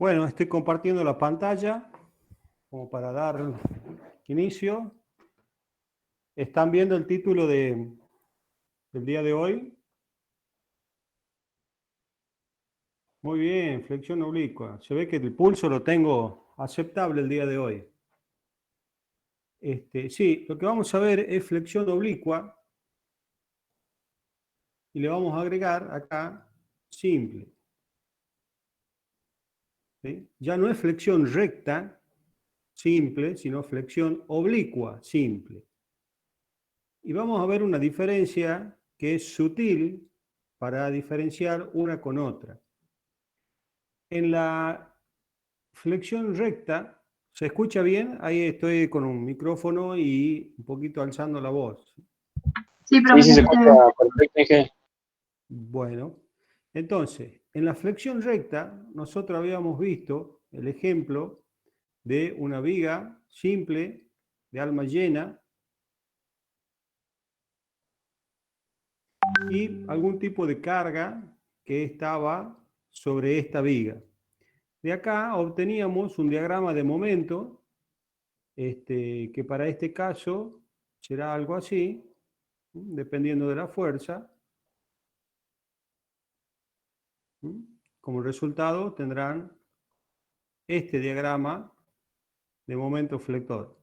Bueno, estoy compartiendo la pantalla como para dar inicio. ¿Están viendo el título del día de hoy? Muy bien, flexión oblicua. Se ve que el pulso lo tengo aceptable el día de hoy. Sí, lo que vamos a ver es flexión oblicua y le vamos a agregar acá simple. ¿Sí? Ya no es flexión recta simple, sino flexión oblicua simple. Y vamos a ver una diferencia que es sutil para diferenciar una con otra. En la flexión recta, ¿se escucha bien? Ahí estoy con un micrófono y un poquito alzando la voz. Sí, profe, Sí, se escucha perfecto, Inge. Bueno, entonces, en la flexión recta, nosotros habíamos visto el ejemplo de una viga simple de alma llena y algún tipo de carga que estaba sobre esta viga. De acá obteníamos un diagrama de momento, que para este caso será algo así, dependiendo de la fuerza. Como resultado tendrán este diagrama de momento flector.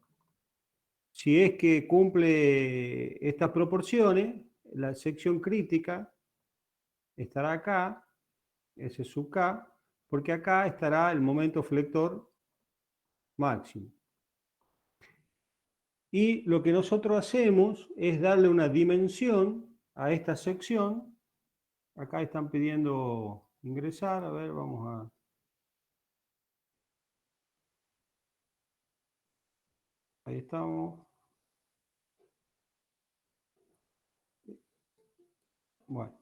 Si es que cumple estas proporciones, la sección crítica estará acá, ese es su K, porque acá estará el momento flector máximo. Y lo que nosotros hacemos es darle una dimensión a esta sección. Acá están pidiendo ingresar, a ver, vamos a... Ahí estamos. Bueno,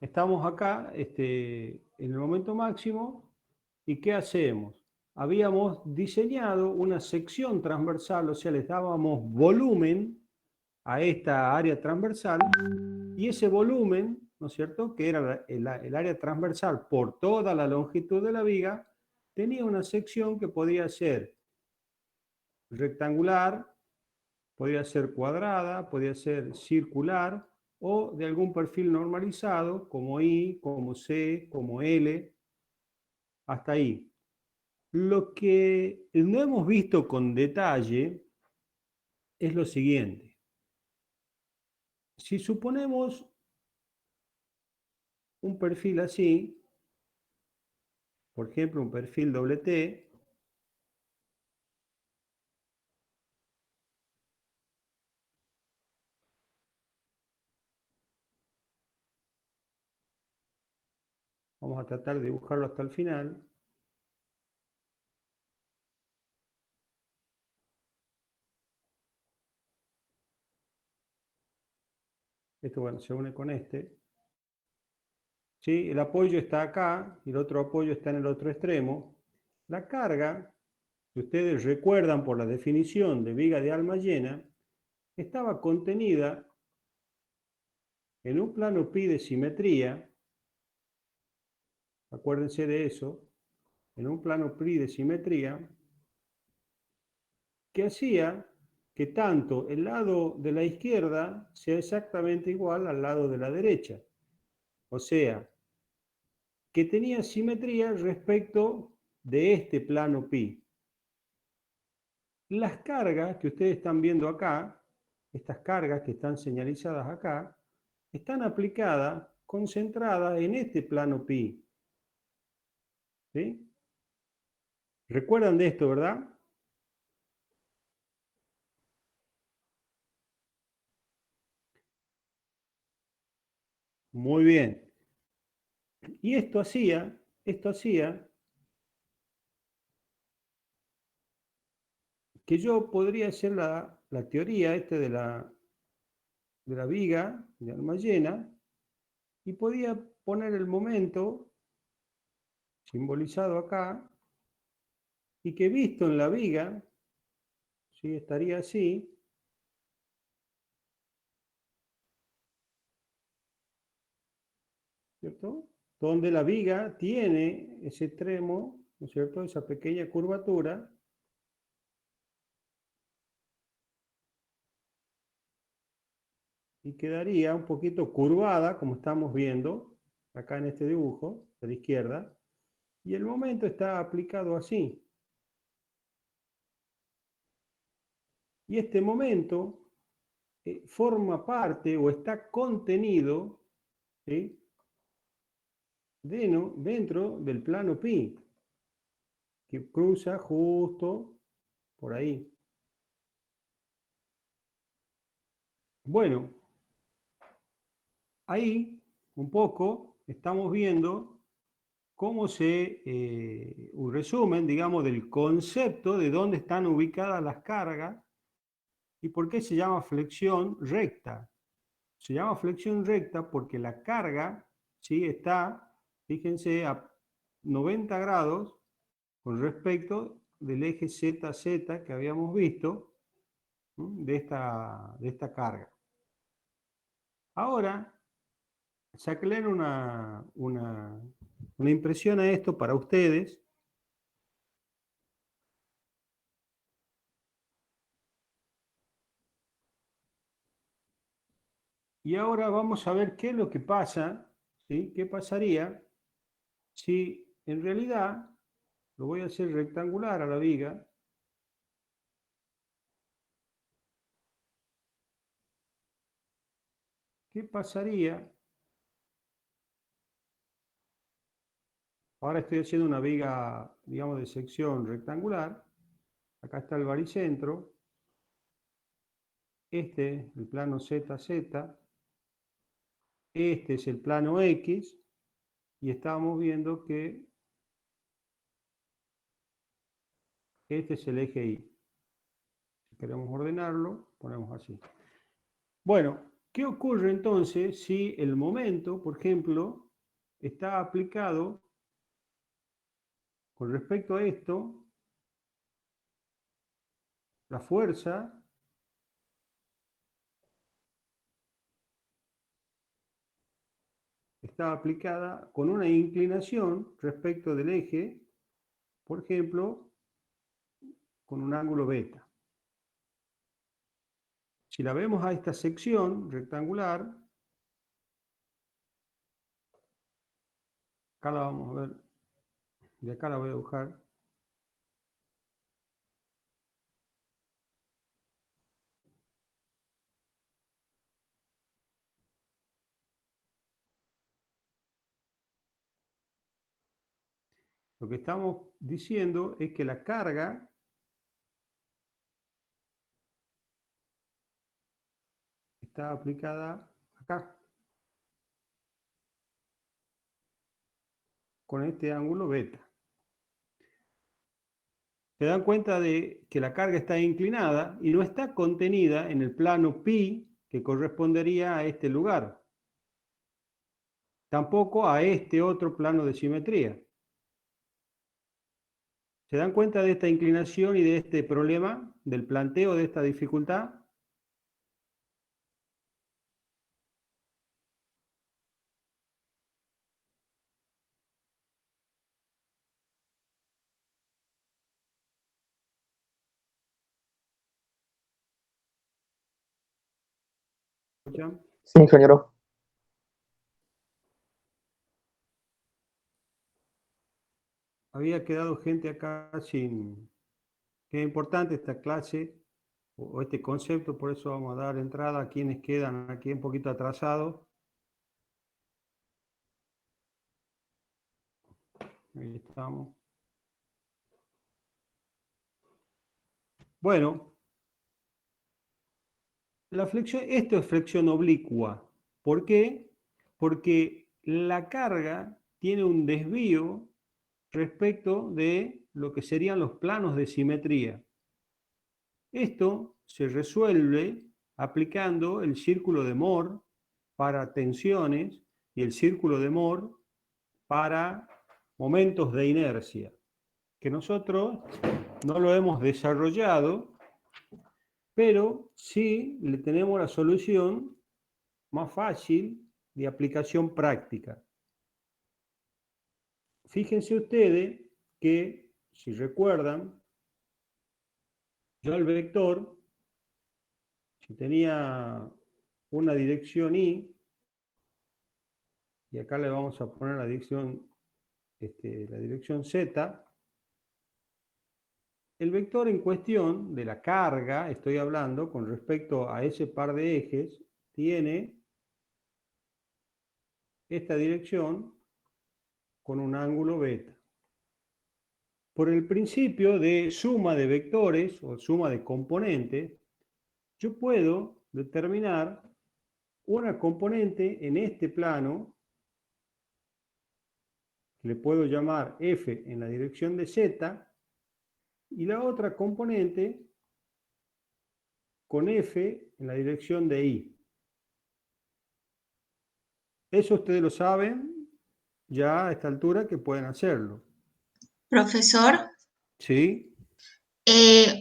estamos acá en el momento máximo. ¿Y qué hacemos? Habíamos diseñado una sección transversal, o sea, les dábamos volumen a esta área transversal, y ese volumen, ¿no es cierto?, que era el área transversal por toda la longitud de la viga, tenía una sección que podía ser rectangular, podía ser cuadrada, podía ser circular, o de algún perfil normalizado, como I, como C, como L, hasta ahí. Lo que no hemos visto con detalle es lo siguiente. Si suponemos un perfil así, por ejemplo, un perfil doble T, vamos a tratar de dibujarlo hasta el final. Esto, bueno, se une con este. ¿Sí? El apoyo está acá y el otro apoyo está en el otro extremo. La carga, si ustedes recuerdan por la definición de viga de alma llena, estaba contenida en un plano pi de simetría. Acuérdense de eso, en un plano pi de simetría, que hacía que tanto el lado de la izquierda sea exactamente igual al lado de la derecha. O sea, que tenía simetría respecto de este plano pi. Las cargas que ustedes están viendo acá, estas cargas que están señalizadas acá, están aplicadas, concentradas en este plano pi. ¿Sí? ¿Recuerdan de esto, verdad? Muy bien. Y esto hacía que yo podría hacer la teoría de la viga de alma llena y podía poner el momento simbolizado acá y que visto en la viga, ¿sí?, estaría así. ¿Cierto? Donde la viga tiene ese extremo ¿no es cierto? Esa pequeña curvatura. Y quedaría un poquito curvada, como estamos viendo acá en este dibujo de la izquierda. Y el momento está aplicado así. Y este momento forma parte o está contenido, ¿sí?, dentro del plano pi, que cruza justo por ahí. Bueno, ahí un poco estamos viendo cómo un resumen, digamos, del concepto de dónde están ubicadas las cargas y por qué se llama flexión recta. Se llama flexión recta porque la carga, ¿sí?, está, fíjense, a 90 grados con respecto del eje ZZ que habíamos visto, ¿sí?, de esta carga. Ahora, saquenle una impresión a esto para ustedes. Y ahora vamos a ver qué es lo que pasa, ¿sí? ¿Qué pasaría si en realidad lo voy a hacer rectangular a la viga? ¿Qué pasaría? Ahora estoy haciendo una viga, digamos, de sección rectangular. Acá está el baricentro. Este, el plano ZZ. Este es el plano X. Y estábamos viendo que este es el eje Y. Si queremos ordenarlo, ponemos así. Bueno, ¿qué ocurre entonces si el momento, por ejemplo, está aplicado con respecto a esto? La fuerza está aplicada con una inclinación respecto del eje, por ejemplo, con un ángulo beta. Si la vemos a esta sección rectangular, acá la vamos a ver, de acá la voy a dibujar. Lo que estamos diciendo es que la carga está aplicada acá, con este ángulo beta. Se dan cuenta de que la carga está inclinada y no está contenida en el plano pi que correspondería a este lugar. Tampoco a este otro plano de simetría. ¿Se dan cuenta de esta inclinación y de este problema, del planteo de esta dificultad? ¿Escuchan? Sí, ingeniero. Había quedado gente acá sin... Qué importante esta clase o este concepto, por eso vamos a dar entrada a quienes quedan aquí un poquito atrasados. Ahí estamos. Bueno, la flexión, esto es flexión oblicua. ¿Por qué? Porque la carga tiene un desvío respecto de lo que serían los planos de simetría. Esto se resuelve aplicando el círculo de Moore para tensiones y el círculo de Moore para momentos de inercia, que nosotros no lo hemos desarrollado, pero sí le tenemos la solución más fácil de aplicación práctica. Fíjense ustedes que, si recuerdan, yo el vector, si tenía una dirección y acá le vamos a poner la dirección z, el vector en cuestión de la carga, estoy hablando con respecto a ese par de ejes, tiene esta dirección con un ángulo beta. Por el principio de suma de vectores o suma de componentes, yo puedo determinar una componente en este plano, que le puedo llamar f en la dirección de z, y la otra componente con f en la dirección de y. Eso ustedes lo saben ya a esta altura que pueden hacerlo. Profesor, ¿Sí?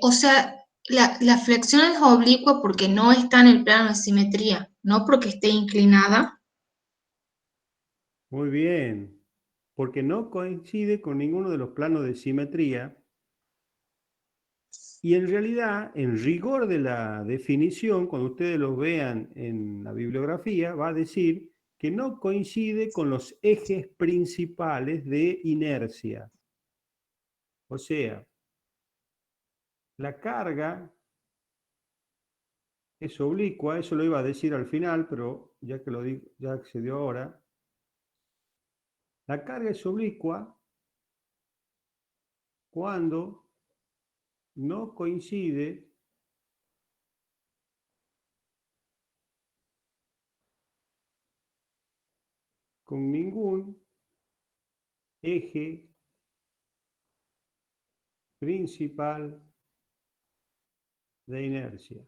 o sea, la flexión es oblicua porque no está en el plano de simetría, no porque esté inclinada. Muy bien. Porque no coincide con ninguno de los planos de simetría. Y en realidad, en rigor de la definición, cuando ustedes lo vean en la bibliografía, va a decir que no coincide con los ejes principales de inercia. O sea, la carga es oblicua, eso lo iba a decir al final, pero ya que lo digo, ya accedió ahora. La carga es oblicua cuando no coincide con ningún eje principal de inercia.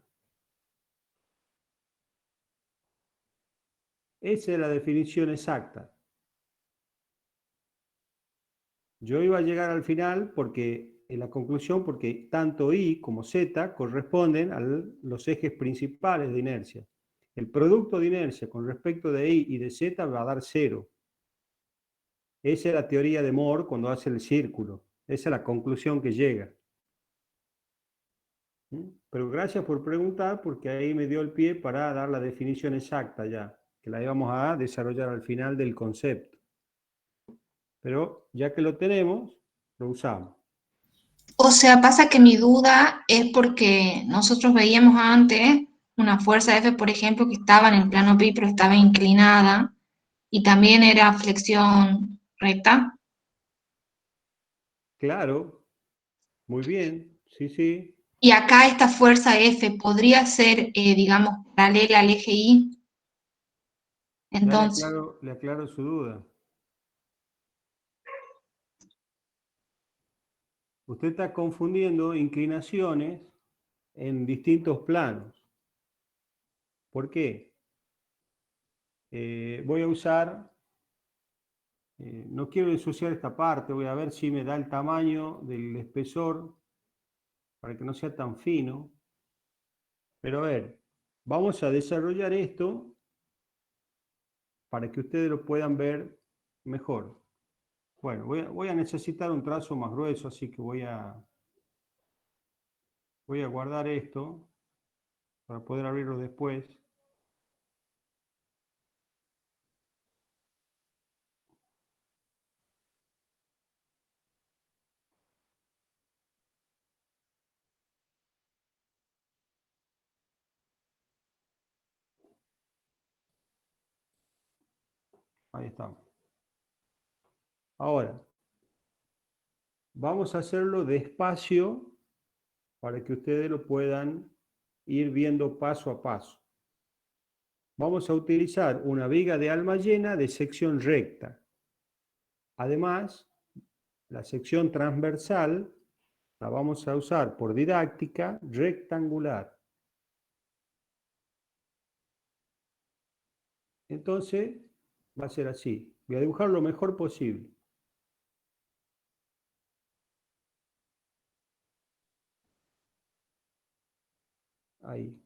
Esa es la definición exacta. Yo iba a llegar al final porque, en la conclusión, porque tanto Y como Z corresponden a los ejes principales de inercia. El producto de inercia con respecto de Y y de Z va a dar cero. Esa es la teoría de Moore cuando hace el círculo. Esa es la conclusión que llega. Pero gracias por preguntar, porque ahí me dio el pie para dar la definición exacta ya, que la íbamos a desarrollar al final del concepto. Pero ya que lo tenemos, lo usamos. O sea, pasa que mi duda es porque nosotros veíamos antes una fuerza F, por ejemplo, que estaba en el plano pi, pero estaba inclinada y también era flexión recta. Claro, muy bien, sí, sí. Y acá esta fuerza F podría ser, digamos, paralela al eje Y. Ya Entonces, le aclaro su duda. Usted está confundiendo inclinaciones en distintos planos. ¿Por qué? Voy a usar, no quiero ensuciar esta parte, voy a ver si me da el tamaño del espesor para que no sea tan fino. Pero a ver, vamos a desarrollar esto para que ustedes lo puedan ver mejor. Bueno, voy a necesitar un trazo más grueso, así que voy a guardar esto para poder abrirlo después. Ahí estamos. Ahora, vamos a hacerlo despacio para que ustedes lo puedan ir viendo paso a paso. Vamos a utilizar una viga de alma llena de sección recta. Además, la sección transversal la vamos a usar por didáctica rectangular. Entonces, va a ser así. Voy a dibujar lo mejor posible. Ahí.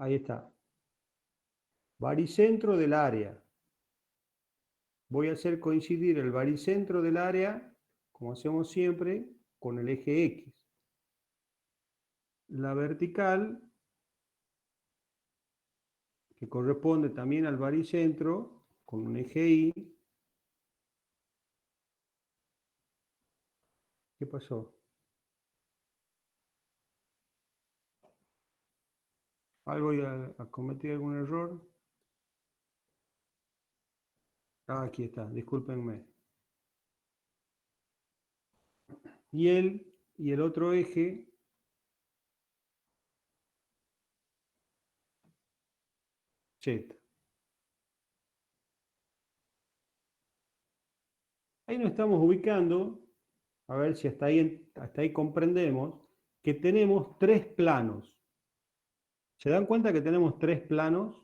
Ahí está. Baricentro del área. Voy a hacer coincidir el baricentro del área, como hacemos siempre, con el eje X. La vertical, que corresponde también al baricentro, con un eje Y. ¿Qué pasó? ¿Algo a cometer algún error? Ah, aquí está, discúlpenme. Y el otro eje, Z. Ahí nos estamos ubicando, a ver si hasta ahí comprendemos, que tenemos tres planos. ¿Se dan cuenta que tenemos tres planos?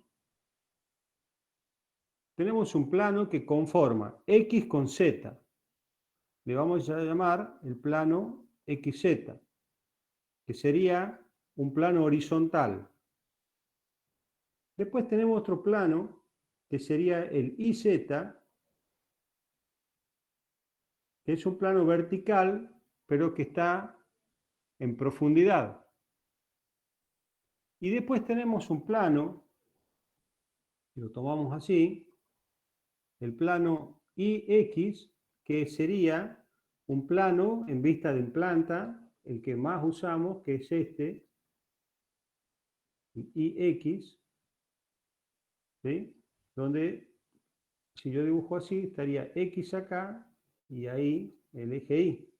Tenemos un plano que conforma X con Z. Le vamos a llamar el plano XZ, que sería un plano horizontal. Después tenemos otro plano, que sería el IZ, que es un plano vertical, pero que está en profundidad. Y después tenemos un plano, y lo tomamos así, el plano IX, que sería un plano en vista de planta, el que más usamos, que es este, IX, ¿sí? Donde si yo dibujo así, estaría X acá y ahí el eje Y.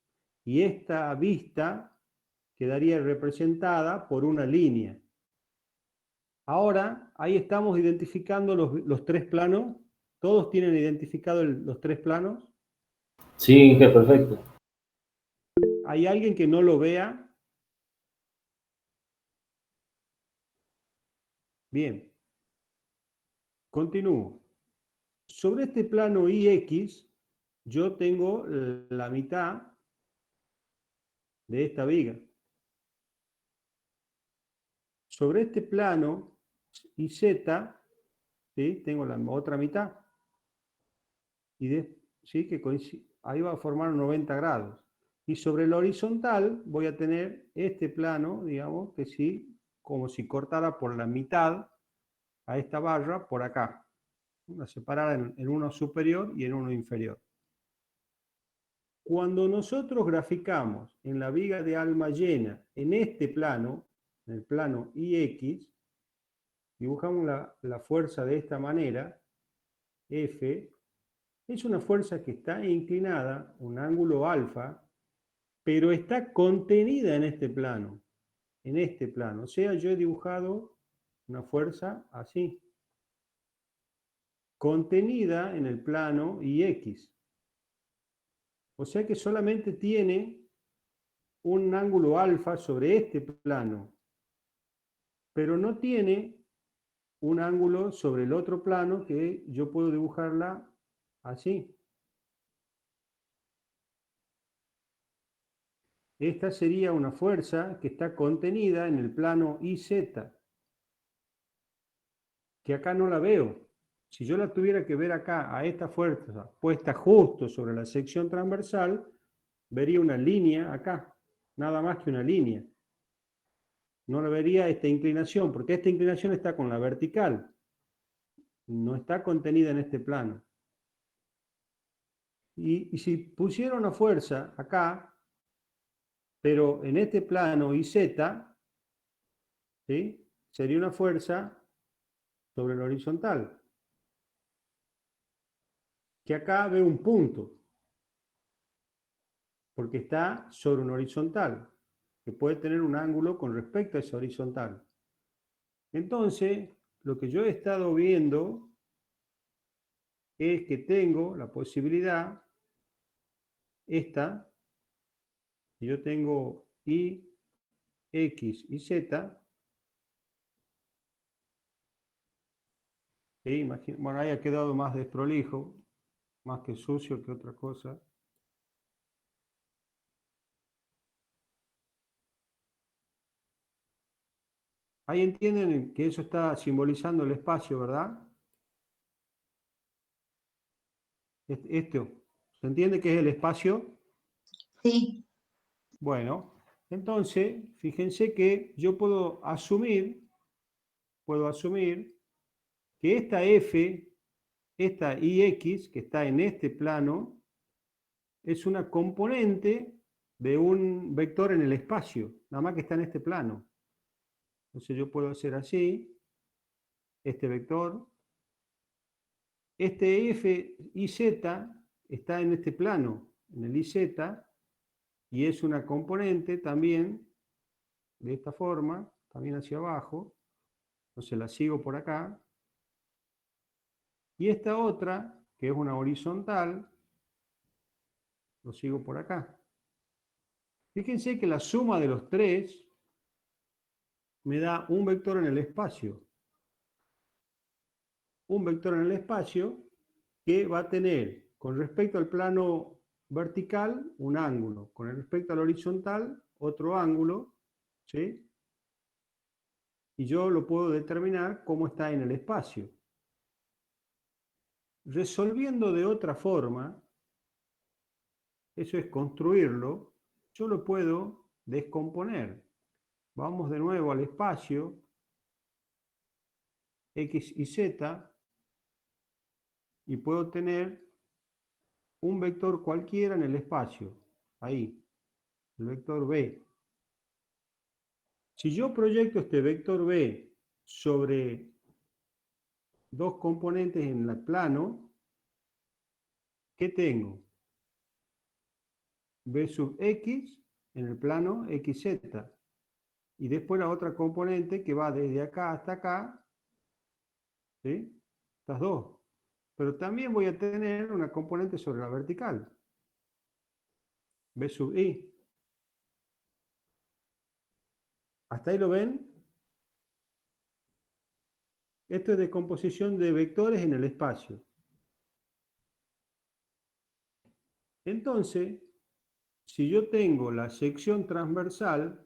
Y esta vista quedaría representada por una línea. Ahora, ahí estamos identificando los tres planos. ¿Todos tienen identificado los tres planos? Sí, Inge, perfecto. ¿Hay alguien que no lo vea? Bien. Continúo. Sobre este plano IX, yo tengo la mitad de esta viga. Sobre este plano IZ, ¿sí? Tengo la otra mitad. Y ¿sí? Que ahí va a formar 90 grados. Y sobre el horizontal voy a tener este plano, digamos, que sí, como si cortara por la mitad a esta barra por acá. La separara en uno superior y en uno inferior. Cuando nosotros graficamos en la viga de alma llena, en este plano, en el plano IX, dibujamos la fuerza de esta manera, F, es una fuerza que está inclinada, un ángulo alfa, pero está contenida en este plano. En este plano. O sea, yo he dibujado una fuerza así. Contenida en el plano IX. O sea que solamente tiene un ángulo alfa sobre este plano. Pero no tiene un ángulo sobre el otro plano que yo puedo dibujarla así. Esta sería una fuerza que está contenida en el plano IZ, que acá no la veo. Si yo la tuviera que ver acá, a esta fuerza puesta justo sobre la sección transversal, vería una línea acá, nada más que una línea. No la vería esta inclinación, porque esta inclinación está con la vertical, no está contenida en este plano. Y si pusiera una fuerza acá, pero en este plano IZ, ¿sí? Sería una fuerza sobre el horizontal. Que acá veo un punto, porque está sobre un horizontal, que puede tener un ángulo con respecto a ese horizontal. Entonces, lo que yo he estado viendo es que tengo la posibilidad, esta, yo tengo Y, X y Z, bueno, ahí ha quedado más desprolijo, más que sucio que otra cosa. Ahí entienden que eso está simbolizando el espacio, ¿verdad? Esto, ¿se entiende qué es el espacio? Sí, Bueno, entonces, fíjense que yo puedo asumir que esta F, esta IX, que está en este plano, es una componente de un vector en el espacio, nada más que está en este plano. Entonces yo puedo hacer así, este vector. Este F, YZ, está en este plano, en el YZ, y es una componente también de esta forma, también hacia abajo. Entonces la sigo por acá. Y esta otra, que es una horizontal, lo sigo por acá. Fíjense que la suma de los tres me da un vector en el espacio. Un vector en el espacio que va a tener, con respecto al plano vertical, un ángulo, con respecto al horizontal, otro ángulo, ¿sí? Y yo lo puedo determinar cómo está en el espacio. Resolviendo de otra forma, eso es construirlo, yo lo puedo descomponer. Vamos de nuevo al espacio, X y Z, y puedo tener un vector cualquiera en el espacio, ahí, el vector B. Si yo proyecto este vector B sobre dos componentes en el plano, ¿qué tengo? B sub X en el plano XZ. Y después la otra componente que va desde acá hasta acá, ¿sí? Estas dos. Pero también voy a tener una componente sobre la vertical, B sub I. ¿Hasta ahí lo ven? Esto es descomposición de vectores en el espacio. Entonces, si yo tengo la sección transversal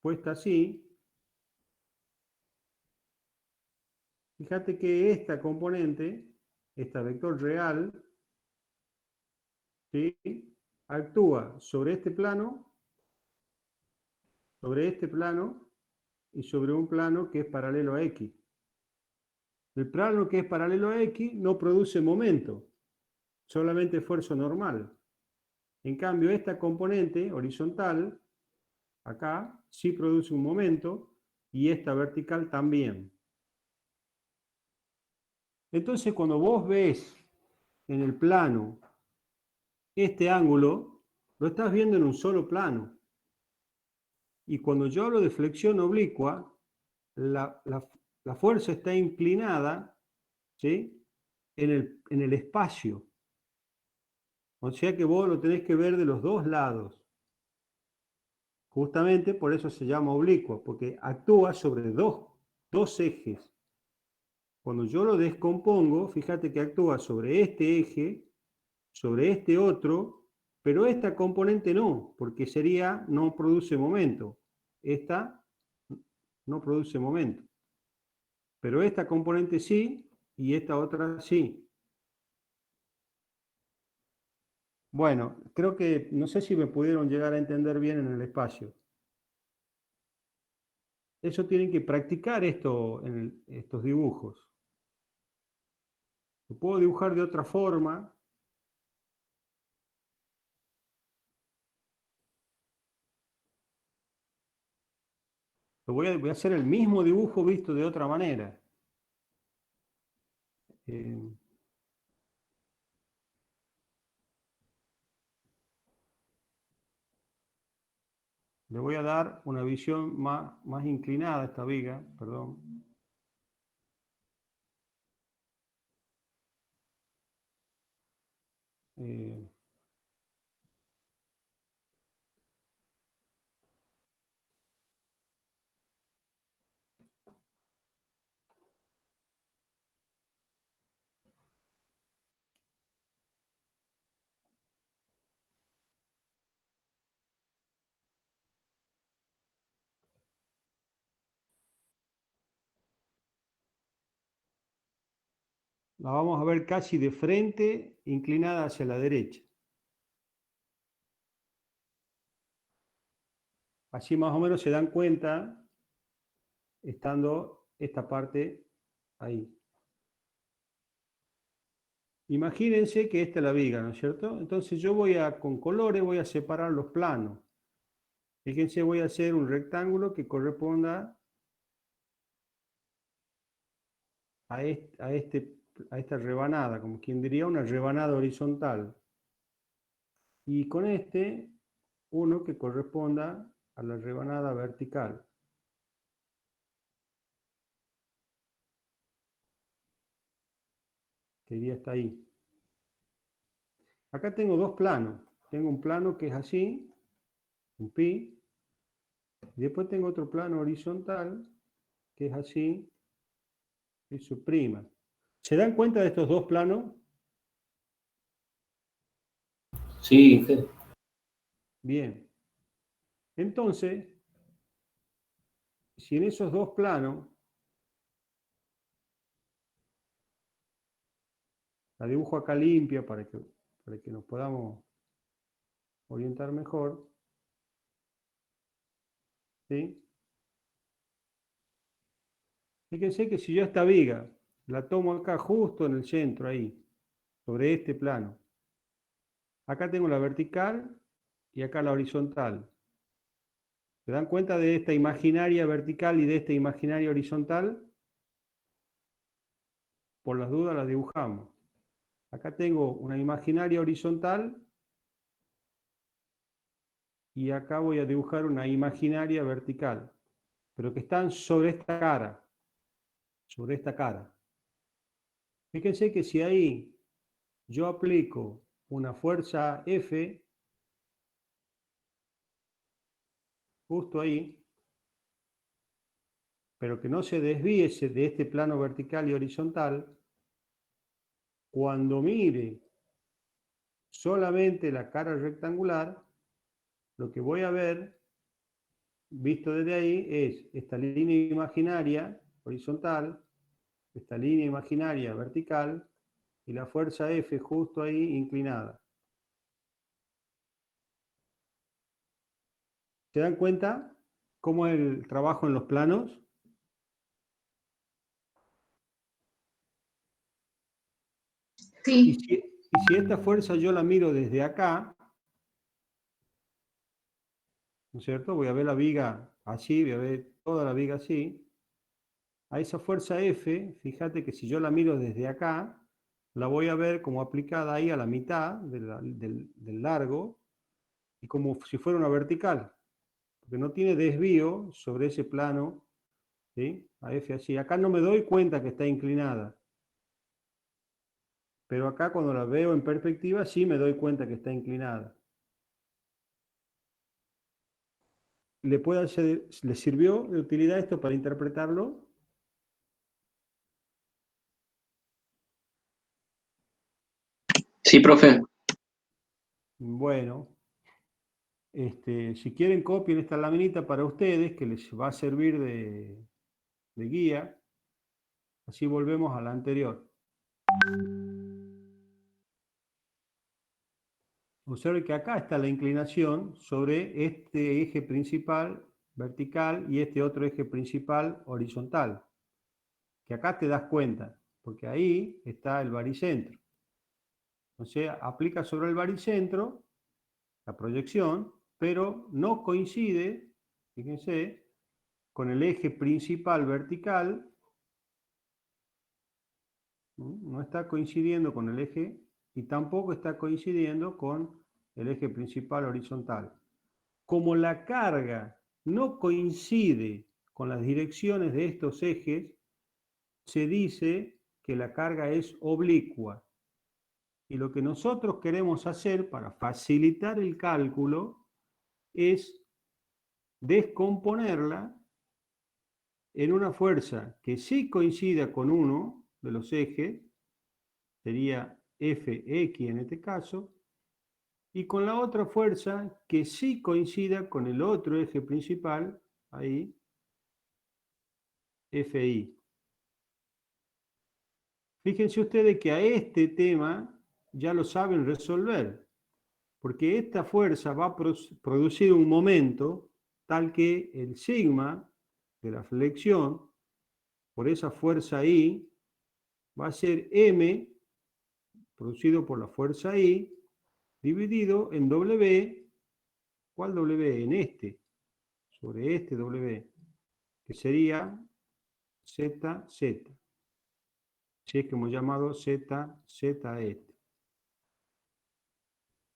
puesta así, fíjate que esta componente, esta vector real, ¿sí? Actúa sobre este plano y sobre un plano que es paralelo a X. El plano que es paralelo a X no produce momento, solamente esfuerzo normal. En cambio, esta componente horizontal, acá, sí produce un momento y esta vertical también. Entonces, cuando vos ves en el plano este ángulo, lo estás viendo en un solo plano. Y cuando yo hablo de flexión oblicua, la fuerza está inclinada, ¿sí? en el espacio. O sea que vos lo tenés que ver de los dos lados. Justamente por eso se llama oblicua, porque actúa sobre dos ejes. Cuando yo lo descompongo, fíjate que actúa sobre este eje, sobre este otro, pero esta componente no, porque no produce momento. Esta no produce momento. Pero esta componente sí y esta otra sí. Bueno, creo que no sé si me pudieron llegar a entender bien en el espacio. Eso tienen que practicar esto en estos dibujos. Lo puedo dibujar de otra forma. Voy a hacer el mismo dibujo visto de otra manera. Eh, Le voy a dar una visión más inclinada a esta viga, perdón. Eh, la vamos a ver casi de frente, inclinada hacia la derecha. Así más o menos se dan cuenta, estando esta parte ahí. Imagínense que esta es la viga, ¿no es cierto? Entonces yo con colores voy a separar los planos. Fíjense, voy a hacer un rectángulo que corresponda a esta rebanada, como quien diría una rebanada horizontal. Y con uno que corresponda a la rebanada vertical. Que iría hasta ahí. Acá tengo dos planos. Tengo un plano que es así, un pi, y después tengo otro plano horizontal, que es así, y su prima. ¿Se dan cuenta de estos dos planos? Sí, jefe. Bien. Entonces, si en esos dos planos, la dibujo acá limpia para que nos podamos orientar mejor, ¿sí? Fíjense que si yo esta viga la tomo acá justo en el centro, ahí, sobre este plano, acá tengo la vertical y acá la horizontal. ¿Se dan cuenta de esta imaginaria vertical y de esta imaginaria horizontal? Por las dudas las dibujamos. Acá tengo una imaginaria horizontal y acá voy a dibujar una imaginaria vertical, pero que están sobre esta cara. Sobre esta cara. Fíjense que si ahí yo aplico una fuerza F, justo ahí, pero que no se desvíe de este plano vertical y horizontal, cuando mire solamente la cara rectangular, lo que voy a ver, visto desde ahí, es esta línea imaginaria horizontal, esta línea imaginaria vertical y la fuerza F justo ahí inclinada. ¿Se dan cuenta cómo es el trabajo en los planos? Y Sí, si esta fuerza yo la miro desde acá, ¿no es cierto? Voy a ver la viga así, voy a ver toda la viga así. A esa fuerza F, fíjate que si yo la miro desde acá, la voy a ver como aplicada ahí a la mitad del largo y como si fuera una vertical, porque no tiene desvío sobre ese plano, ¿sí? A F así. Acá no me doy cuenta que está inclinada, pero acá cuando la veo en perspectiva sí me doy cuenta que está inclinada. ¿Le sirvió de utilidad esto para interpretarlo? Sí, profe. Bueno, si quieren copien esta laminita para ustedes que les va a servir de guía. Así volvemos a la anterior. Observe que acá está la inclinación sobre este eje principal vertical y este otro eje principal horizontal. Que acá te das cuenta, porque ahí está el baricentro. Entonces aplica sobre el baricentro la proyección, pero no coincide, fíjense, con el eje principal vertical, no está coincidiendo con el eje y tampoco está coincidiendo con el eje principal horizontal. Como la carga no coincide con las direcciones de estos ejes, se dice que la carga es oblicua. Y lo que nosotros queremos hacer para facilitar el cálculo es descomponerla en una fuerza que sí coincida con uno de los ejes, sería Fx en este caso, y con la otra fuerza que sí coincida con el otro eje principal, ahí, Fi. Fíjense ustedes que a este tema ya lo saben resolver, porque esta fuerza va a producir un momento tal que el sigma de la flexión, por esa fuerza I, va a ser M, producido por la fuerza I, dividido en W. ¿Cuál W? En este, sobre este W, que sería ZZ. Si es que hemos llamado ZZ este.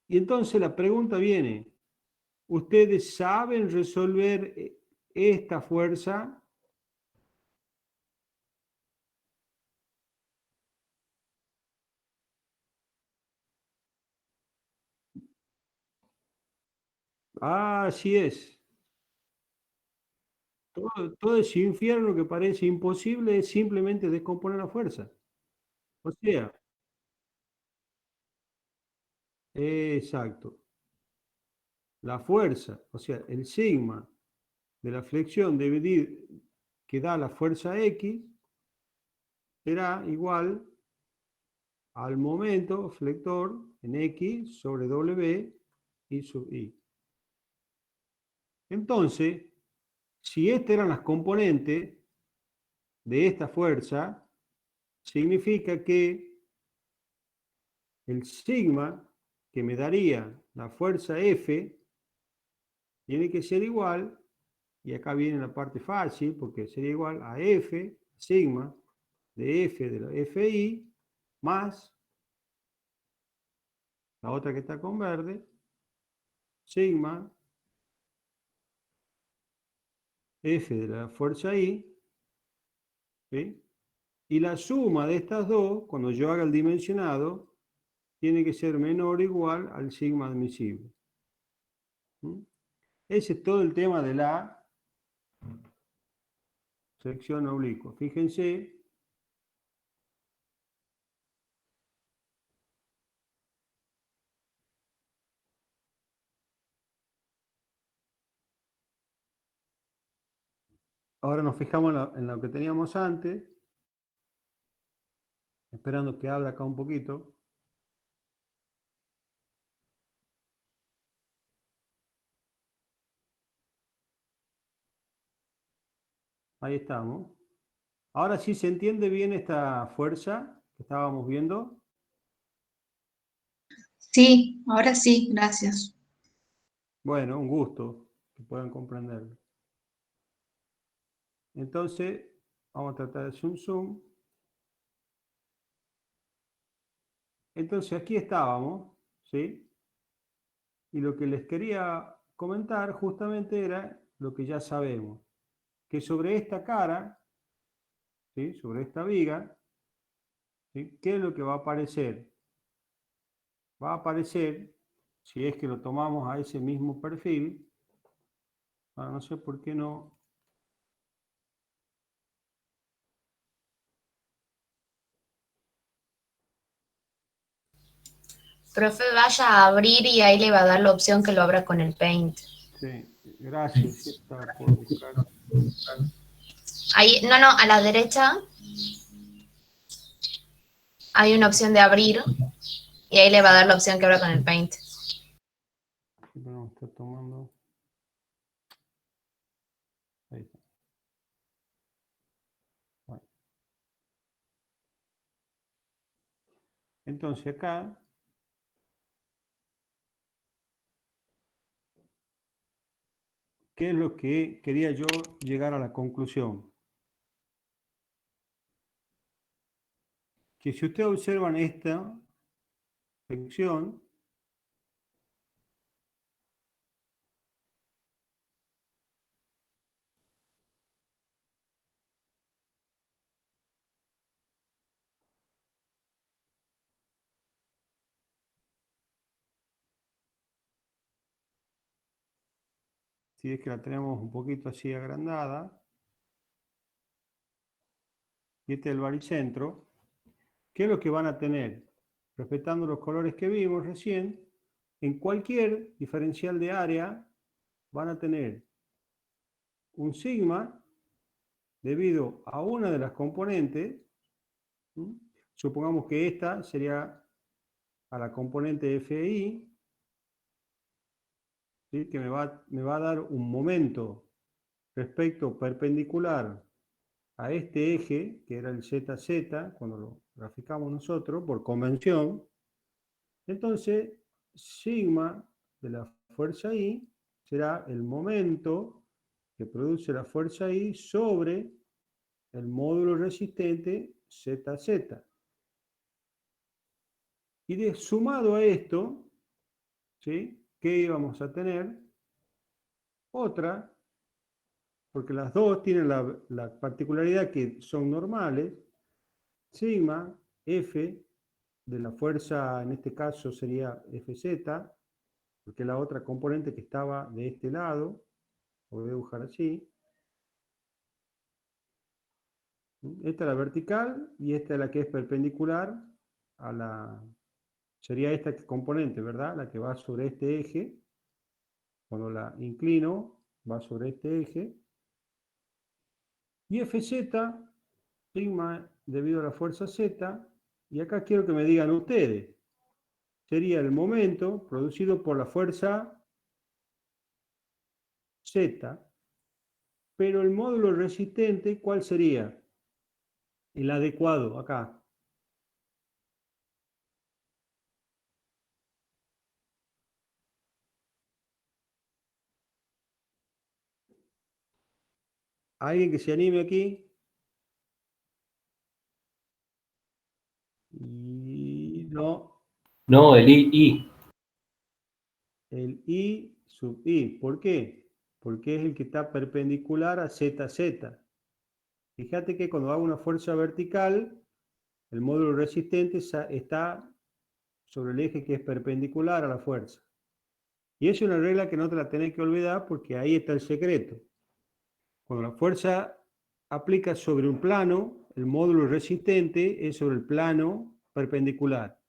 Y entonces la pregunta viene, ¿ustedes saben resolver esta fuerza? Ah, así es. Todo ese infierno que parece imposible es simplemente descomponer la fuerza. O sea, exacto. La fuerza, o sea, el sigma de la flexión que da la fuerza X será igual al momento flector en X sobre W y sub I. Entonces, si estas eran las componentes de esta fuerza, significa que el sigma que me daría la fuerza F tiene que ser igual, y acá viene la parte fácil, porque sería igual a F, sigma de F de la FI, más la otra que está con verde, sigma F de la fuerza I, ¿sí? Y la suma de estas dos, cuando yo haga el dimensionado, tiene que ser menor o igual al sigma admisible. ¿Mm? Ese es todo el tema de la sección oblicua. Fíjense, ahora nos fijamos en lo que teníamos antes, esperando que abra acá un poquito. Ahí estamos. Ahora sí se entiende bien esta fuerza que estábamos viendo. Sí, ahora sí, gracias. Bueno, un gusto que puedan comprenderlo. Entonces, vamos a tratar de hacer un zoom. Entonces, aquí estábamos, ¿sí? Y lo que les quería comentar justamente era lo que ya sabemos, que sobre esta cara, ¿sí? Sobre esta viga, ¿sí? ¿Qué es lo que va a aparecer? Va a aparecer, si es que lo tomamos a ese mismo perfil, no sé por qué no. Profe, vaya a abrir y ahí le va a dar la opción que lo abra con el Paint. Sí, gracias, sí está por buscar. Ahí, no, a la derecha hay una opción de abrir y ahí le va a dar la opción que abra con el Paint. No, está tomando. Ahí está. Bueno. Entonces acá ¿qué es lo que quería yo llegar a la conclusión? Que si ustedes observan esta sección, si es que la tenemos un poquito así agrandada, y este es el baricentro, ¿qué es lo que van a tener? Respetando los colores que vimos recién, en cualquier diferencial de área van a tener un sigma debido a una de las componentes, ¿sí? supongamos que esta sería a la componente FI, ¿sí? Que me va a dar un momento respecto perpendicular a este eje, que era el ZZ, cuando lo graficamos nosotros, por convención. Entonces, sigma de la fuerza I será el momento que produce la fuerza I sobre el módulo resistente ZZ. Y sumado a esto, ¿sí? ¿Qué íbamos a tener? Otra, porque las dos tienen la particularidad que son normales, sigma F de la fuerza, en este caso sería Fz, porque es la otra componente que estaba de este lado, lo voy a dibujar así. Esta es la vertical y esta es la que es perpendicular a la... Sería esta componente, ¿verdad? La que va sobre este eje. Cuando la inclino, va sobre este eje. Y Fz, sigma debido a la fuerza Z, y acá quiero que me digan ustedes, sería el momento producido por la fuerza Z, pero el módulo resistente, ¿cuál sería? El adecuado, acá. ¿Alguien que se anime aquí? Y no, No, el I. el I sub I. ¿Por qué? Porque es el que está perpendicular a ZZ. Fíjate que cuando hago una fuerza vertical, el módulo resistente está sobre el eje que es perpendicular a la fuerza. Y es una regla que no te la tenés que olvidar porque ahí está el secreto. Cuando la fuerza aplica sobre un plano, el módulo resistente es sobre el plano perpendicular.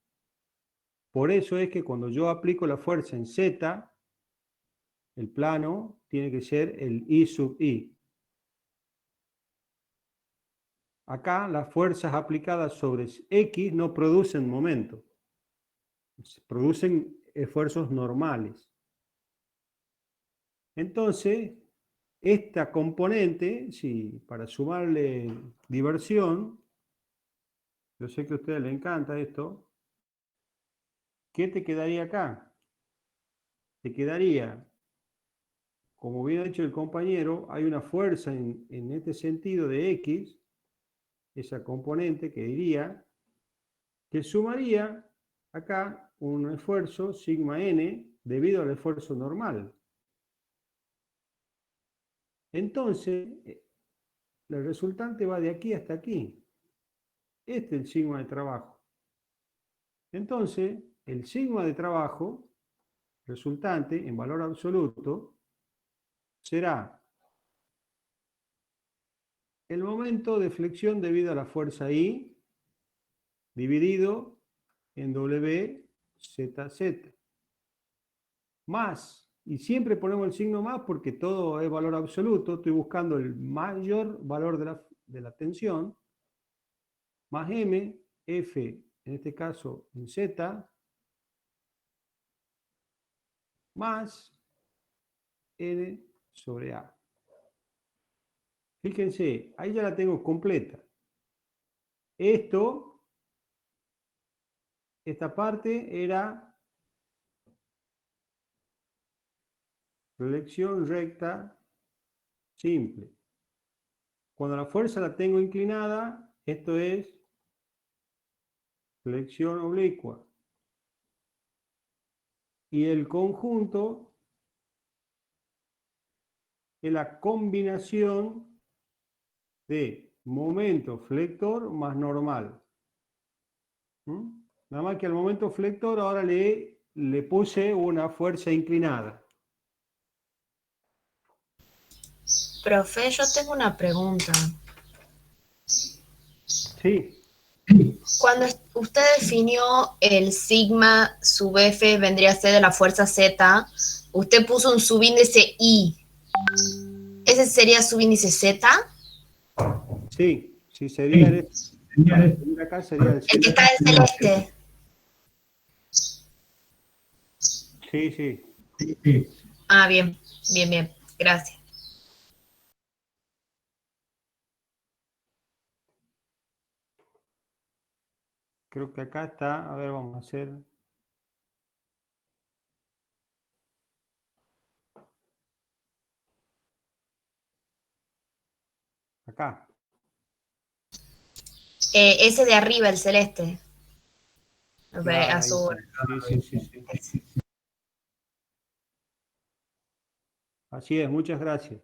Por eso es que cuando yo aplico la fuerza en Z, el plano tiene que ser el I sub I. Acá las fuerzas aplicadas sobre X no producen momento, producen esfuerzos normales. Entonces, esta componente, si para sumarle diversión, yo sé que a ustedes les encanta esto, ¿qué te quedaría acá? Te quedaría, como bien ha dicho el compañero, hay una fuerza en este sentido de X, esa componente que diría, que sumaría acá un esfuerzo sigma n debido al esfuerzo normal. Entonces, el resultante va de aquí hasta aquí. Este es el sigma de trabajo. Entonces, el sigma de trabajo resultante en valor absoluto será el momento de flexión debido a la fuerza I dividido en WZZ. Más, y siempre ponemos el signo más porque todo es valor absoluto, estoy buscando el mayor valor de la tensión, más M, F, en este caso en Z, más N sobre A. Fíjense, ahí ya la tengo completa. Esta parte era flexión recta simple. Cuando la fuerza la tengo inclinada, esto es flexión oblicua. Y el conjunto es la combinación de momento flector más normal. Nada más que al momento flector ahora le puse una fuerza inclinada. Profe, yo tengo una pregunta. Sí. Cuando usted definió el sigma sub F vendría a ser de la fuerza Z, usted puso un subíndice I. ¿Ese sería subíndice Z? Sí, sí sería Para venir acá sería el El que celeste. está en celeste. Sí, sí. Ah, bien, bien, bien. Gracias. Creo que acá está. A ver, vamos a hacer. Acá. Ese de arriba, el celeste. Claro, ahí Azul. está. Sí, sí, sí, sí. Así es, muchas gracias.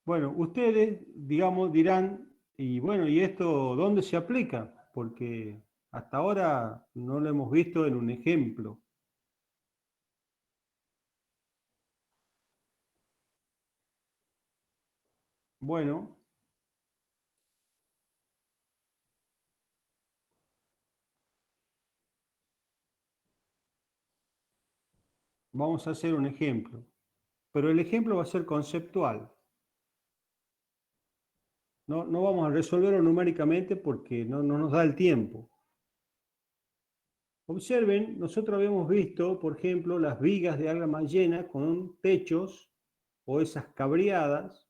Bueno, ustedes, digamos, dirán, y bueno, ¿y esto dónde se aplica? Porque hasta ahora no lo hemos visto en un ejemplo. Bueno, vamos a hacer un ejemplo, pero el ejemplo va a ser conceptual. No, no vamos a resolverlo numéricamente porque no nos da el tiempo. Observen, nosotros habíamos visto, por ejemplo, las vigas de alga llena con techos o esas cabriadas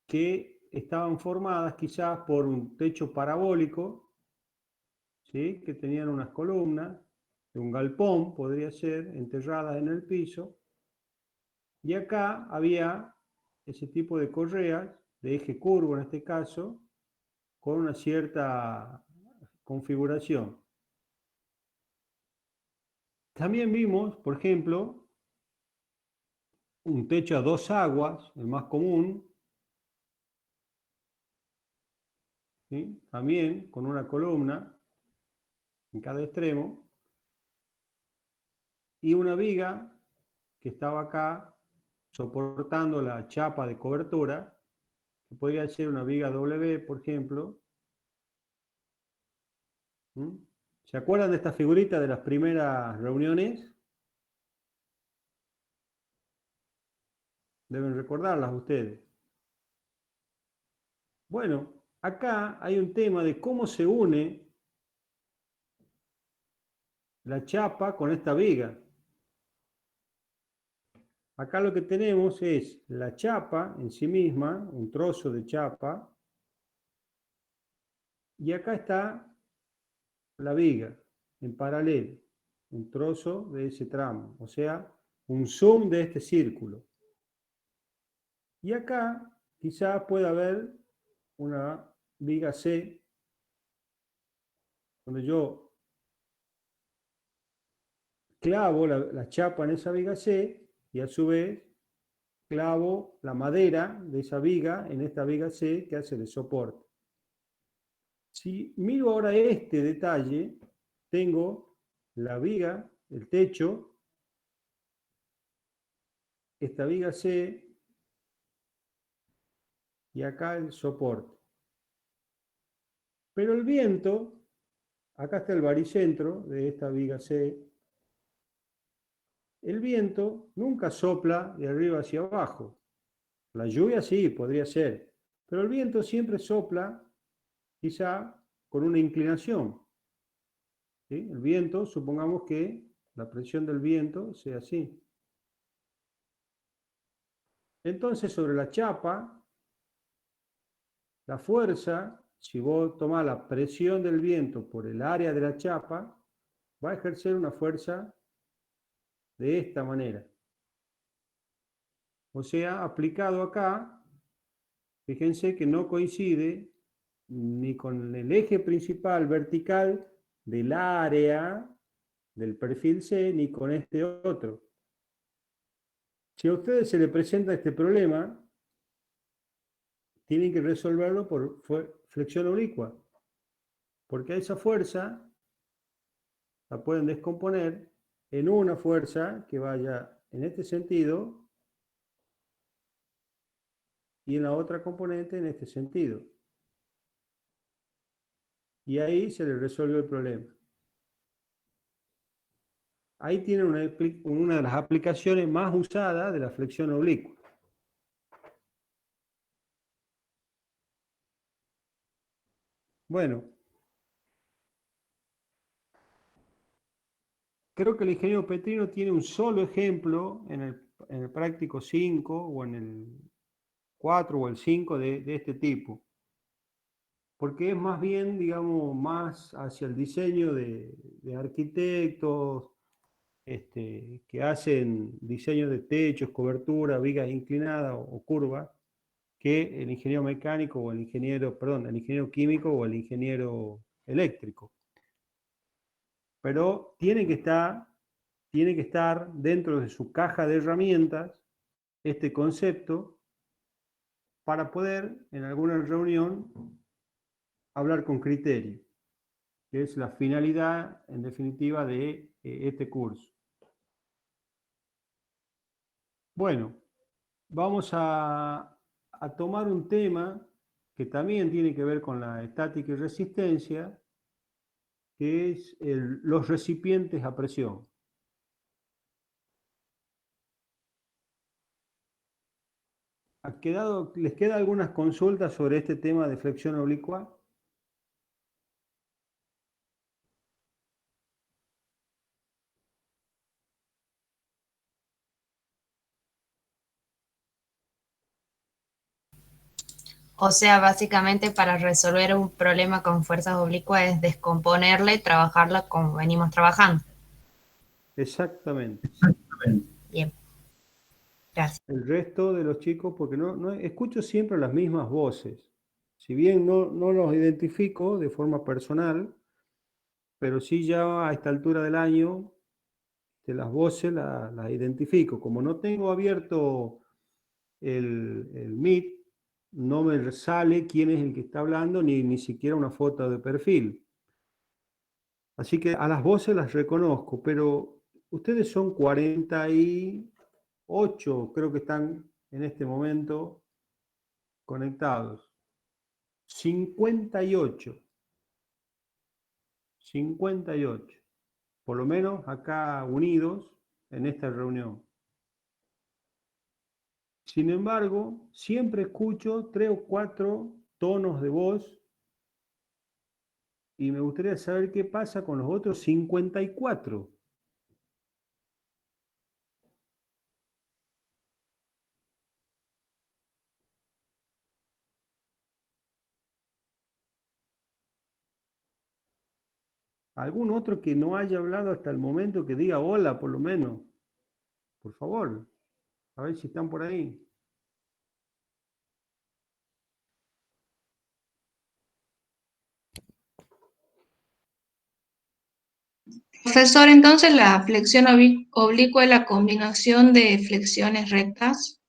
que estaban formadas quizás por un techo parabólico, ¿sí? Que tenían unas columnas, de un galpón podría ser, enterradas en el piso, y acá había ese tipo de correas, de eje curvo en este caso, con una cierta configuración. También vimos, por ejemplo, un techo a dos aguas, el más común, ¿sí? También con una columna en cada extremo, y una viga que estaba acá soportando la chapa de cobertura, que podría ser una viga W, por ejemplo. ¿Mm? ¿Se acuerdan de esta figurita de las primeras reuniones? Deben recordarlas ustedes. Bueno, acá hay un tema de cómo se une la chapa con esta viga. Acá lo que tenemos es la chapa en sí misma, un trozo de chapa, y acá está la viga en paralelo, un trozo de ese tramo, o sea, un zoom de este círculo. Y acá quizás pueda haber una viga C, donde yo clavo la chapa en esa viga C y a su vez clavo la madera de esa viga en esta viga C que hace de soporte. Si miro ahora este detalle, tengo la viga, el techo, esta viga C y acá el soporte. Pero el viento, acá está el baricentro de esta viga C, el viento nunca sopla de arriba hacia abajo. La lluvia sí, podría ser, pero el viento siempre sopla quizá con una inclinación. ¿Sí? El viento, supongamos que la presión del viento sea así. Entonces, sobre la chapa, la fuerza, si vos tomás la presión del viento por el área de la chapa, va a ejercer una fuerza de esta manera. O sea, aplicado acá, fíjense que no coincide ni con el eje principal vertical del área del perfil C, ni con este otro. Si a ustedes se les presenta este problema, tienen que resolverlo por flexión oblicua, porque a esa fuerza la pueden descomponer en una fuerza que vaya en este sentido y en la otra componente en este sentido. Y ahí se les resuelve el problema. ahí tiene una de las aplicaciones más usadas de la flexión oblicua. Bueno, creo que el ingeniero Petrino tiene un solo ejemplo en el práctico 5 o en el 4 o el 5 de este tipo, porque es más bien, digamos, más hacia el diseño de arquitectos que hacen diseño de techos, cobertura, vigas inclinadas o curvas, que el ingeniero mecánico o el ingeniero, perdón, el ingeniero químico o el ingeniero eléctrico. Pero tiene que estar dentro de su caja de herramientas este concepto para poder en alguna reunión hablar con criterio, que es la finalidad en definitiva de este curso. Bueno, vamos a tomar un tema que también tiene que ver con la estática y resistencia, que es los recipientes a presión. ¿Les queda algunas consultas sobre este tema de flexión oblicua? O sea, básicamente para resolver un problema con fuerzas oblicuas es descomponerla y trabajarla como venimos trabajando. Exactamente. Bien, gracias. El resto de los chicos, porque no escucho siempre las mismas voces. Si bien no los identifico de forma personal, pero sí ya a esta altura del año, de las voces las identifico. Como no tengo abierto el Meet, no me sale quién es el que está hablando, ni siquiera una foto de perfil. Así que a las voces las reconozco, pero ustedes son 48, creo que están en este momento conectados. 58. 58. Por lo menos acá unidos en esta reunión. Sin embargo, siempre escucho 3 o 4 tonos de voz y me gustaría saber qué pasa con los otros 54. ¿Algún otro que no haya hablado hasta el momento que diga hola, por lo menos? Por favor, a ver si están por ahí. Profesor, entonces la flexión oblicua es la combinación de flexiones rectas.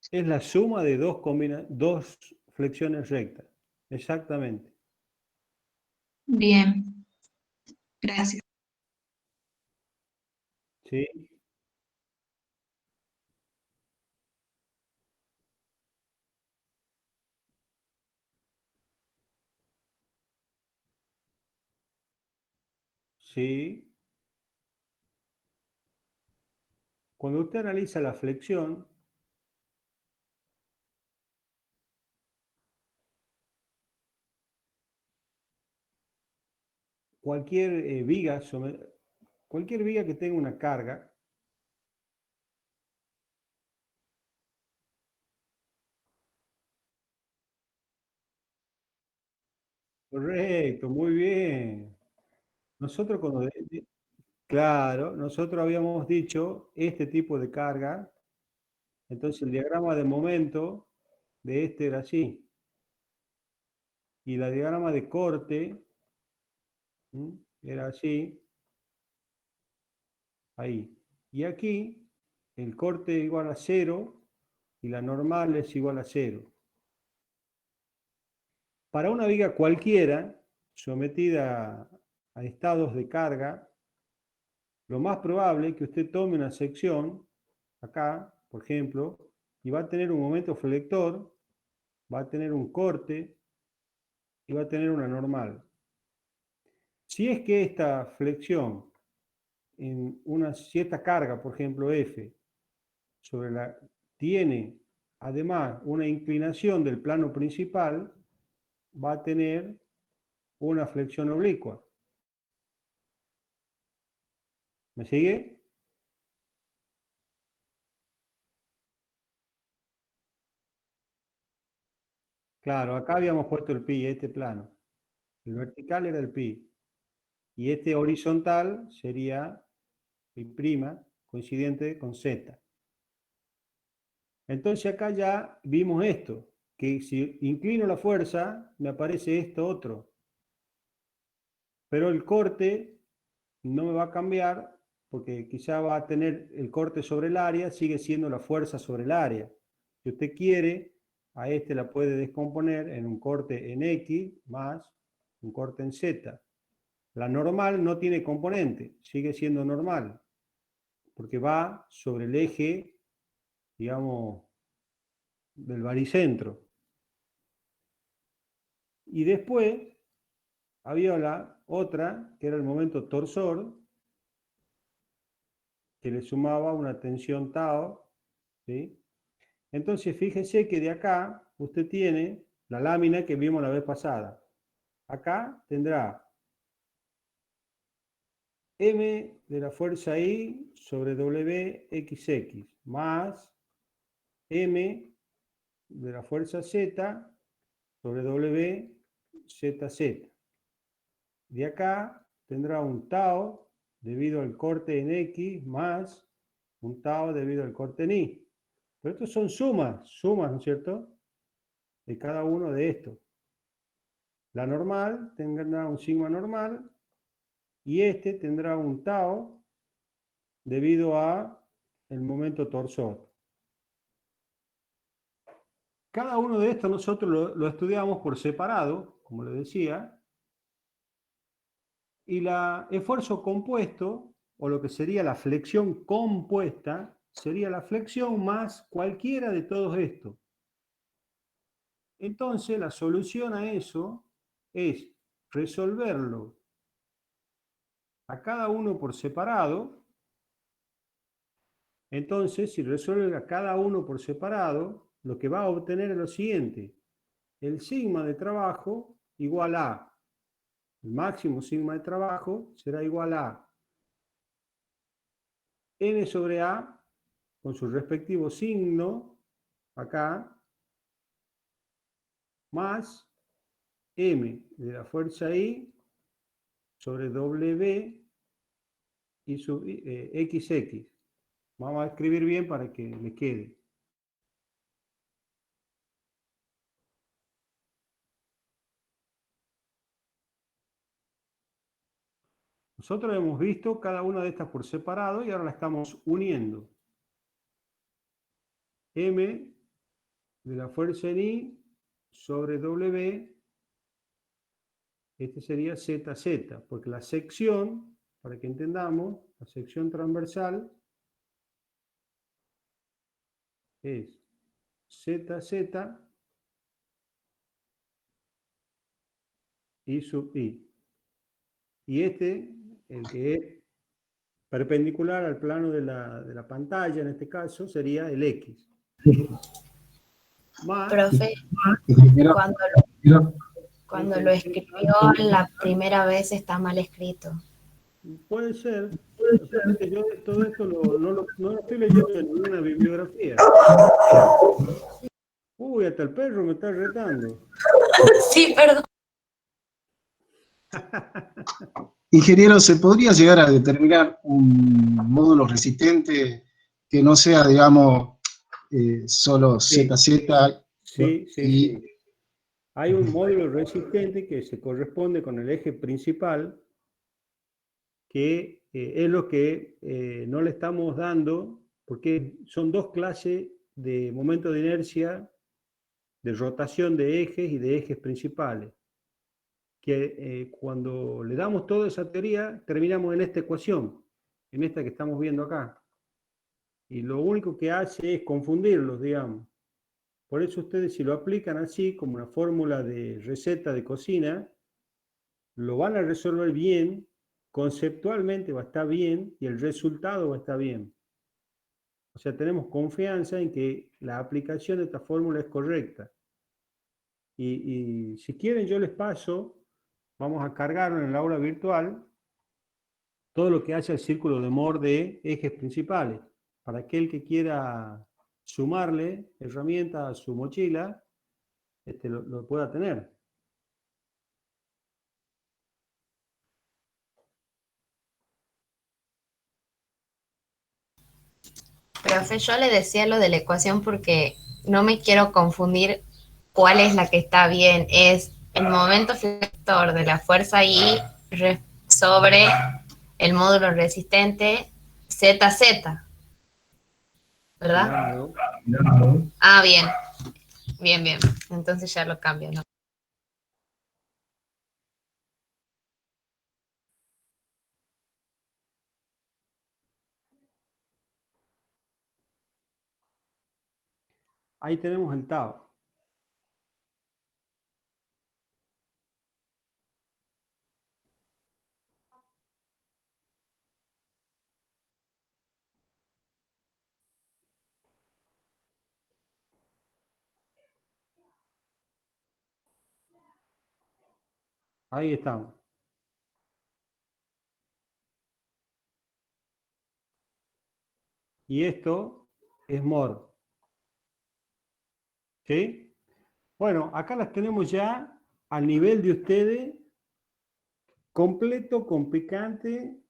Es la suma de dos flexiones rectas. Exactamente. Bien, gracias. ¿Sí? Sí. Cuando usted analiza la flexión, cualquier cualquier viga que tenga una carga, correcto, muy bien. Nosotros claro, nosotros habíamos dicho este tipo de carga, entonces el diagrama de momento de este era así, y el diagrama de corte era así, ahí. Y aquí el corte es igual a 0 y la normal es igual a 0. Para una viga cualquiera, sometida a estados de carga, lo más probable es que usted tome una sección, acá, por ejemplo, y va a tener un momento flector, va a tener un corte y va a tener una normal. Si es que esta flexión en una cierta carga, por ejemplo, F, tiene además una inclinación del plano principal, va a tener una flexión oblicua. ¿Me sigue? Claro, acá habíamos puesto el pi, este plano. El vertical era el pi. Y este horizontal sería pi', coincidente con z. Entonces acá ya vimos esto, que si inclino la fuerza, me aparece esto otro. Pero el corte no me va a cambiar, porque quizá va a tener el corte sobre el área, sigue siendo la fuerza sobre el área. Si usted quiere, a este la puede descomponer en un corte en X más un corte en Z. La normal no tiene componente, sigue siendo normal, porque va sobre el eje, digamos, del baricentro. Y después había la otra, que era el momento torsor, que le sumaba una tensión tau, ¿sí? Entonces fíjese que de acá usted tiene la lámina que vimos la vez pasada. Acá tendrá M de la fuerza I sobre WXX más M de la fuerza Z sobre WZZ. De acá tendrá un tau debido al corte en X más un tau debido al corte en Y. Pero estos son sumas, ¿no es cierto? De cada uno de estos. La normal tendrá un sigma normal y este tendrá un tau debido a el momento torsor. Cada uno de estos nosotros lo estudiamos por separado, como les decía, y el esfuerzo compuesto, o lo que sería la flexión compuesta, sería la flexión más cualquiera de todos estos. Entonces, la solución a eso es resolverlo a cada uno por separado. Entonces, si resuelve a cada uno por separado, lo que va a obtener es lo siguiente. El sigma de trabajo igual a, el máximo sigma de trabajo será igual a n sobre a, con su respectivo signo, acá, más m de la fuerza I sobre W y sub XX. Vamos a escribir bien para que le quede. Nosotros hemos visto cada una de estas por separado y ahora la estamos uniendo. M de la fuerza en I sobre W, este sería ZZ, porque la sección, para que entendamos, la sección transversal es ZZ y sub I. Y este, el que es perpendicular al plano de la pantalla, en este caso, sería el X. Más, Profe, cuando lo escribió la primera vez está mal escrito. puede ser. O sea, que yo todo esto no lo estoy leyendo en ninguna bibliografía. Uy, hasta el perro me está retando. Sí, perdón. Ingeniero, ¿se podría llegar a determinar un módulo resistente que no sea, digamos, solo Sí. ZZ? Sí. Hay un módulo resistente que se corresponde con el eje principal, que es lo que no le estamos dando, porque son dos clases de momento de inercia, de rotación de ejes y de ejes principales, que cuando le damos toda esa teoría, terminamos en esta ecuación, en esta que estamos viendo acá. Y lo único que hace es confundirlos, digamos. Por eso ustedes, si lo aplican así, como una fórmula de receta de cocina, lo van a resolver bien, conceptualmente va a estar bien y el resultado va a estar bien. O sea, tenemos confianza en que la aplicación de esta fórmula es correcta. Y si quieren, yo les paso, vamos a cargarlo en el aula virtual, todo lo que hace el círculo de Moore de ejes principales. Para aquel que quiera sumarle herramientas a su mochila, lo pueda tener. Profe, yo le decía lo de la ecuación porque no me quiero confundir cuál es la que está bien. Es el momento flexor de la fuerza I sobre el módulo resistente ZZ, ¿verdad? Claro. Ah, bien, bien, bien. Entonces ya lo cambio, ¿no? Ahí tenemos el tau. Ahí estamos. Y esto es Moore. ¿Sí? Bueno, acá las tenemos ya al nivel de ustedes, completo con picante,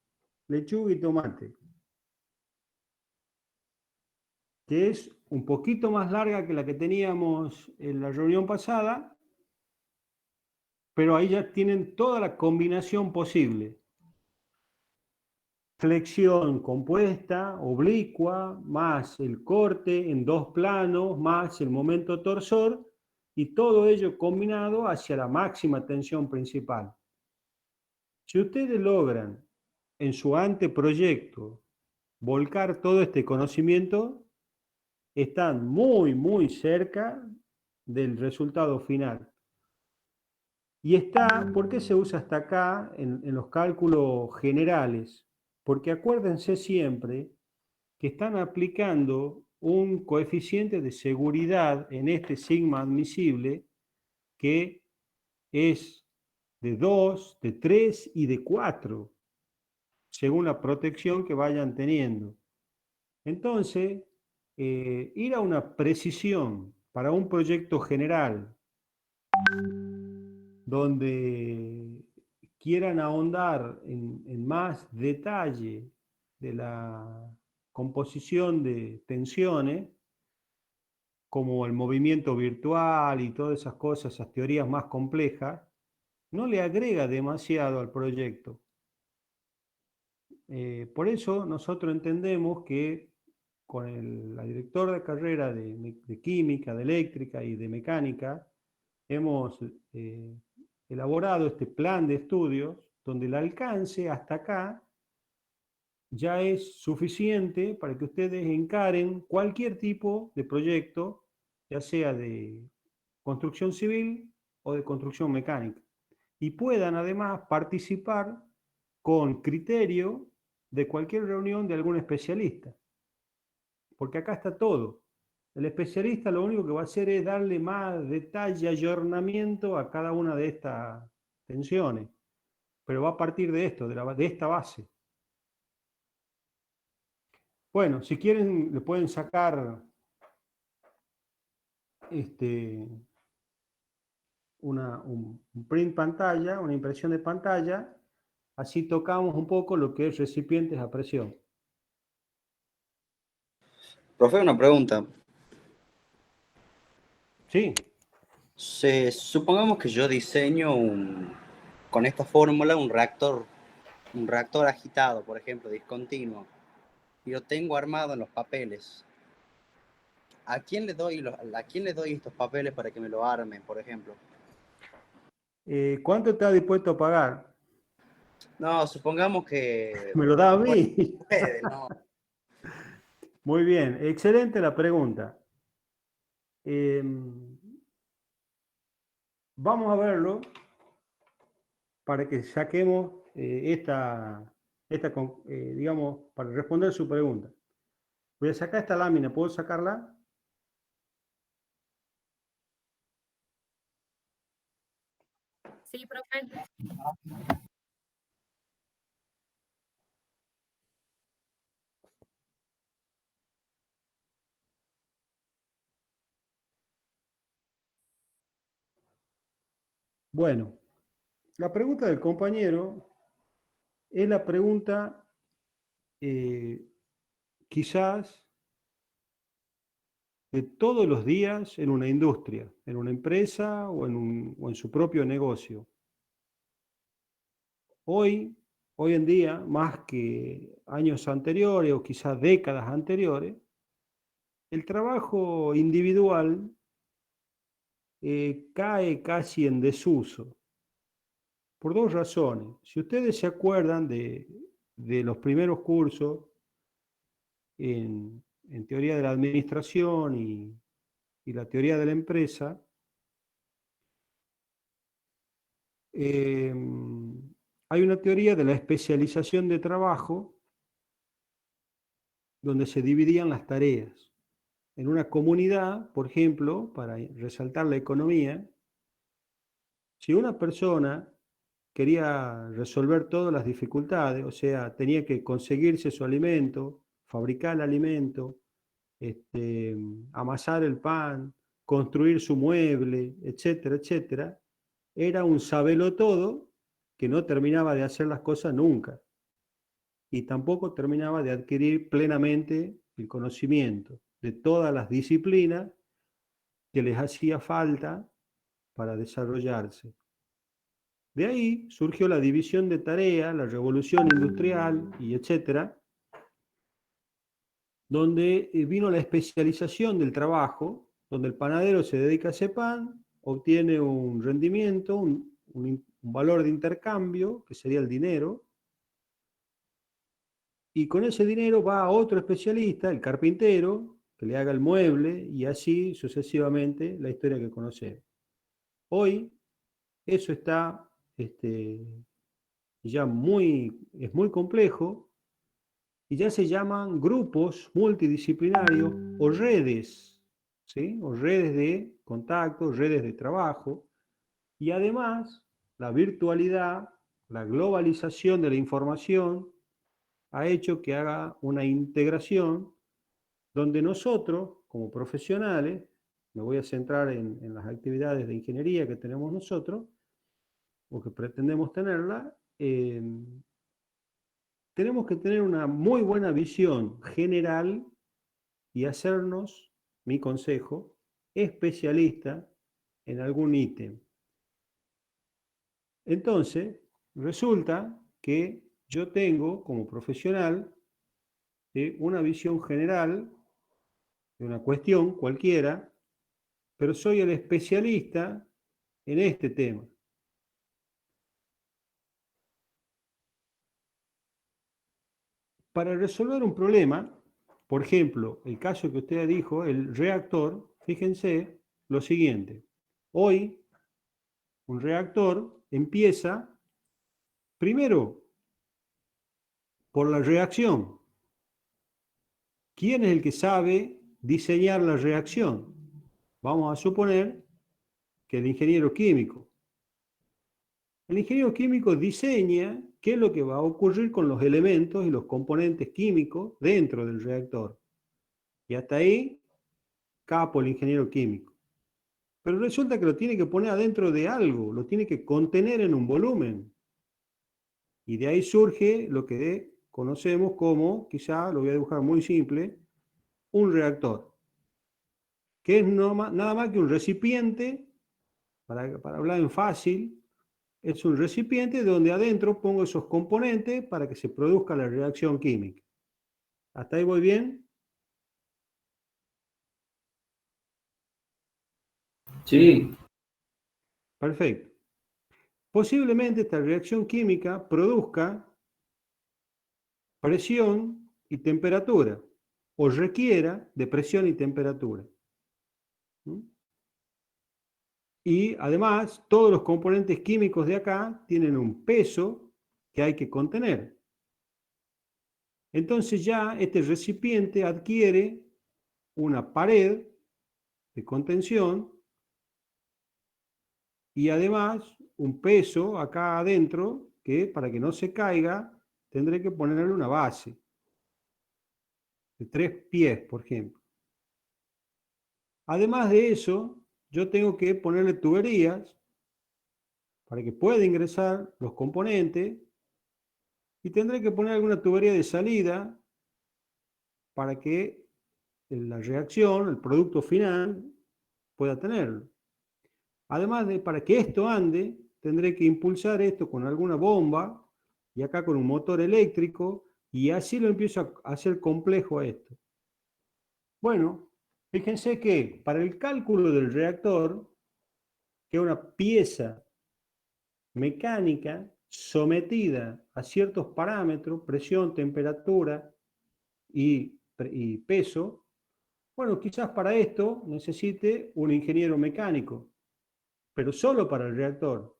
lechuga y tomate. Que es un poquito más larga que la que teníamos en la reunión pasada, pero ahí ya tienen toda la combinación posible. Flexión compuesta, oblicua, más el corte en dos planos, más el momento torsor, y todo ello combinado hacia la máxima tensión principal. Si ustedes logran en su anteproyecto volcar todo este conocimiento, están muy, muy cerca del resultado final. Y está, ¿por qué se usa hasta acá en los cálculos generales? Porque acuérdense siempre que están aplicando un coeficiente de seguridad en este sigma admisible que es de 2, de 3 y de 4, según la protección que vayan teniendo. Entonces, ir a una precisión para un proyecto general donde quieran ahondar en más detalle de la composición de tensiones, como el movimiento virtual y todas esas cosas, esas teorías más complejas, no le agrega demasiado al proyecto. Por eso nosotros entendemos que con la directora de carrera de química, de eléctrica y de mecánica, hemos elaborado este plan de estudios donde el alcance hasta acá ya es suficiente para que ustedes encaren cualquier tipo de proyecto, ya sea de construcción civil o de construcción mecánica, y puedan además participar con criterio de cualquier reunión de algún especialista, porque acá está todo. El especialista lo único que va a hacer es darle más detalle, ayornamiento a cada una de estas tensiones, pero va a partir de esto, de esta base. Bueno, si quieren, le pueden sacar un print pantalla, una impresión de pantalla, así tocamos un poco lo que es recipientes a presión. Profe, una pregunta. Sí. Supongamos que yo diseño con esta fórmula un reactor agitado, por ejemplo, discontinuo, y lo tengo armado en los papeles. ¿A quién le doy estos papeles para que me lo arme, por ejemplo? ¿Cuánto está dispuesto a pagar? No, supongamos que... Me lo da a mí. No. Muy bien, excelente la pregunta. Vamos a verlo. para que saquemos digamos, para responder su pregunta. Voy a sacar esta lámina, ¿puedo sacarla? Sí, profe. Bueno, la pregunta del compañero es la pregunta quizás de todos los días en una industria, en una empresa o en su propio negocio. Hoy en día, más que años anteriores o quizás décadas anteriores, el trabajo individual cae casi en desuso, por dos razones. Si ustedes se acuerdan de los primeros cursos en teoría de la administración y la teoría de la empresa, hay una teoría de la especialización de trabajo donde se dividían las tareas. En una comunidad, por ejemplo, para resaltar la economía, si una persona quería resolver todas las dificultades, o sea, tenía que conseguirse su alimento, fabricar el alimento, amasar el pan, construir su mueble, etcétera, etcétera, era un sabelotodo que no terminaba de hacer las cosas nunca y tampoco terminaba de adquirir plenamente el conocimiento de todas las disciplinas que les hacía falta para desarrollarse. De ahí surgió la división de tareas, la revolución industrial y etcétera, donde vino la especialización del trabajo, donde el panadero se dedica a hacer pan, obtiene un rendimiento, un valor de intercambio, que sería el dinero, y con ese dinero va a otro especialista, el carpintero, que le haga el mueble, y así sucesivamente la historia que conocemos. Hoy eso está ya es muy complejo, y ya se llaman grupos multidisciplinarios o redes, ¿sí? O redes de contacto, redes de trabajo, y además la virtualidad, la globalización de la información ha hecho que haga una integración donde nosotros, como profesionales, me voy a centrar en las actividades de ingeniería que tenemos nosotros, o que pretendemos tenerla, tenemos que tener una muy buena visión general y hacernos, mi consejo, especialista en algún ítem. Entonces, resulta que yo tengo como profesional una visión general de una cuestión cualquiera, pero soy el especialista en este tema. Para resolver un problema, por ejemplo, el caso que usted dijo, el reactor, fíjense lo siguiente. Hoy, un reactor empieza primero por la reacción. ¿Quién es el que sabe diseñar la reacción? Vamos a suponer que el ingeniero químico. El ingeniero químico diseña qué es lo que va a ocurrir con los elementos y los componentes químicos dentro del reactor. Y hasta ahí, capo el ingeniero químico. Pero resulta que lo tiene que poner adentro de algo, lo tiene que contener en un volumen. Y de ahí surge lo que conocemos como, quizá lo voy a dibujar muy simple, un reactor, que es nada más que un recipiente, para hablar en fácil, es un recipiente donde adentro pongo esos componentes para que se produzca la reacción química. ¿Hasta ahí voy bien? Sí, Perfecto. Posiblemente esta reacción química produzca presión y temperatura, o requiera de presión y temperatura. ¿Mm? Y además, todos los componentes químicos de acá tienen un peso que hay que contener. Entonces ya este recipiente adquiere una pared de contención y además un peso acá adentro que para que no se caiga tendré que ponerle una base de 3 pies, por ejemplo. Además de eso, yo tengo que ponerle tuberías para que pueda ingresar los componentes y tendré que poner alguna tubería de salida para que la reacción, el producto final, pueda tenerlo. Además de, para que esto ande, tendré que impulsar esto con alguna bomba y acá con un motor eléctrico y así lo empiezo a hacer complejo a esto. Bueno, fíjense que para el cálculo del reactor, que es una pieza mecánica sometida a ciertos parámetros, presión, temperatura y peso, bueno, quizás para esto necesite un ingeniero mecánico, pero solo para el reactor.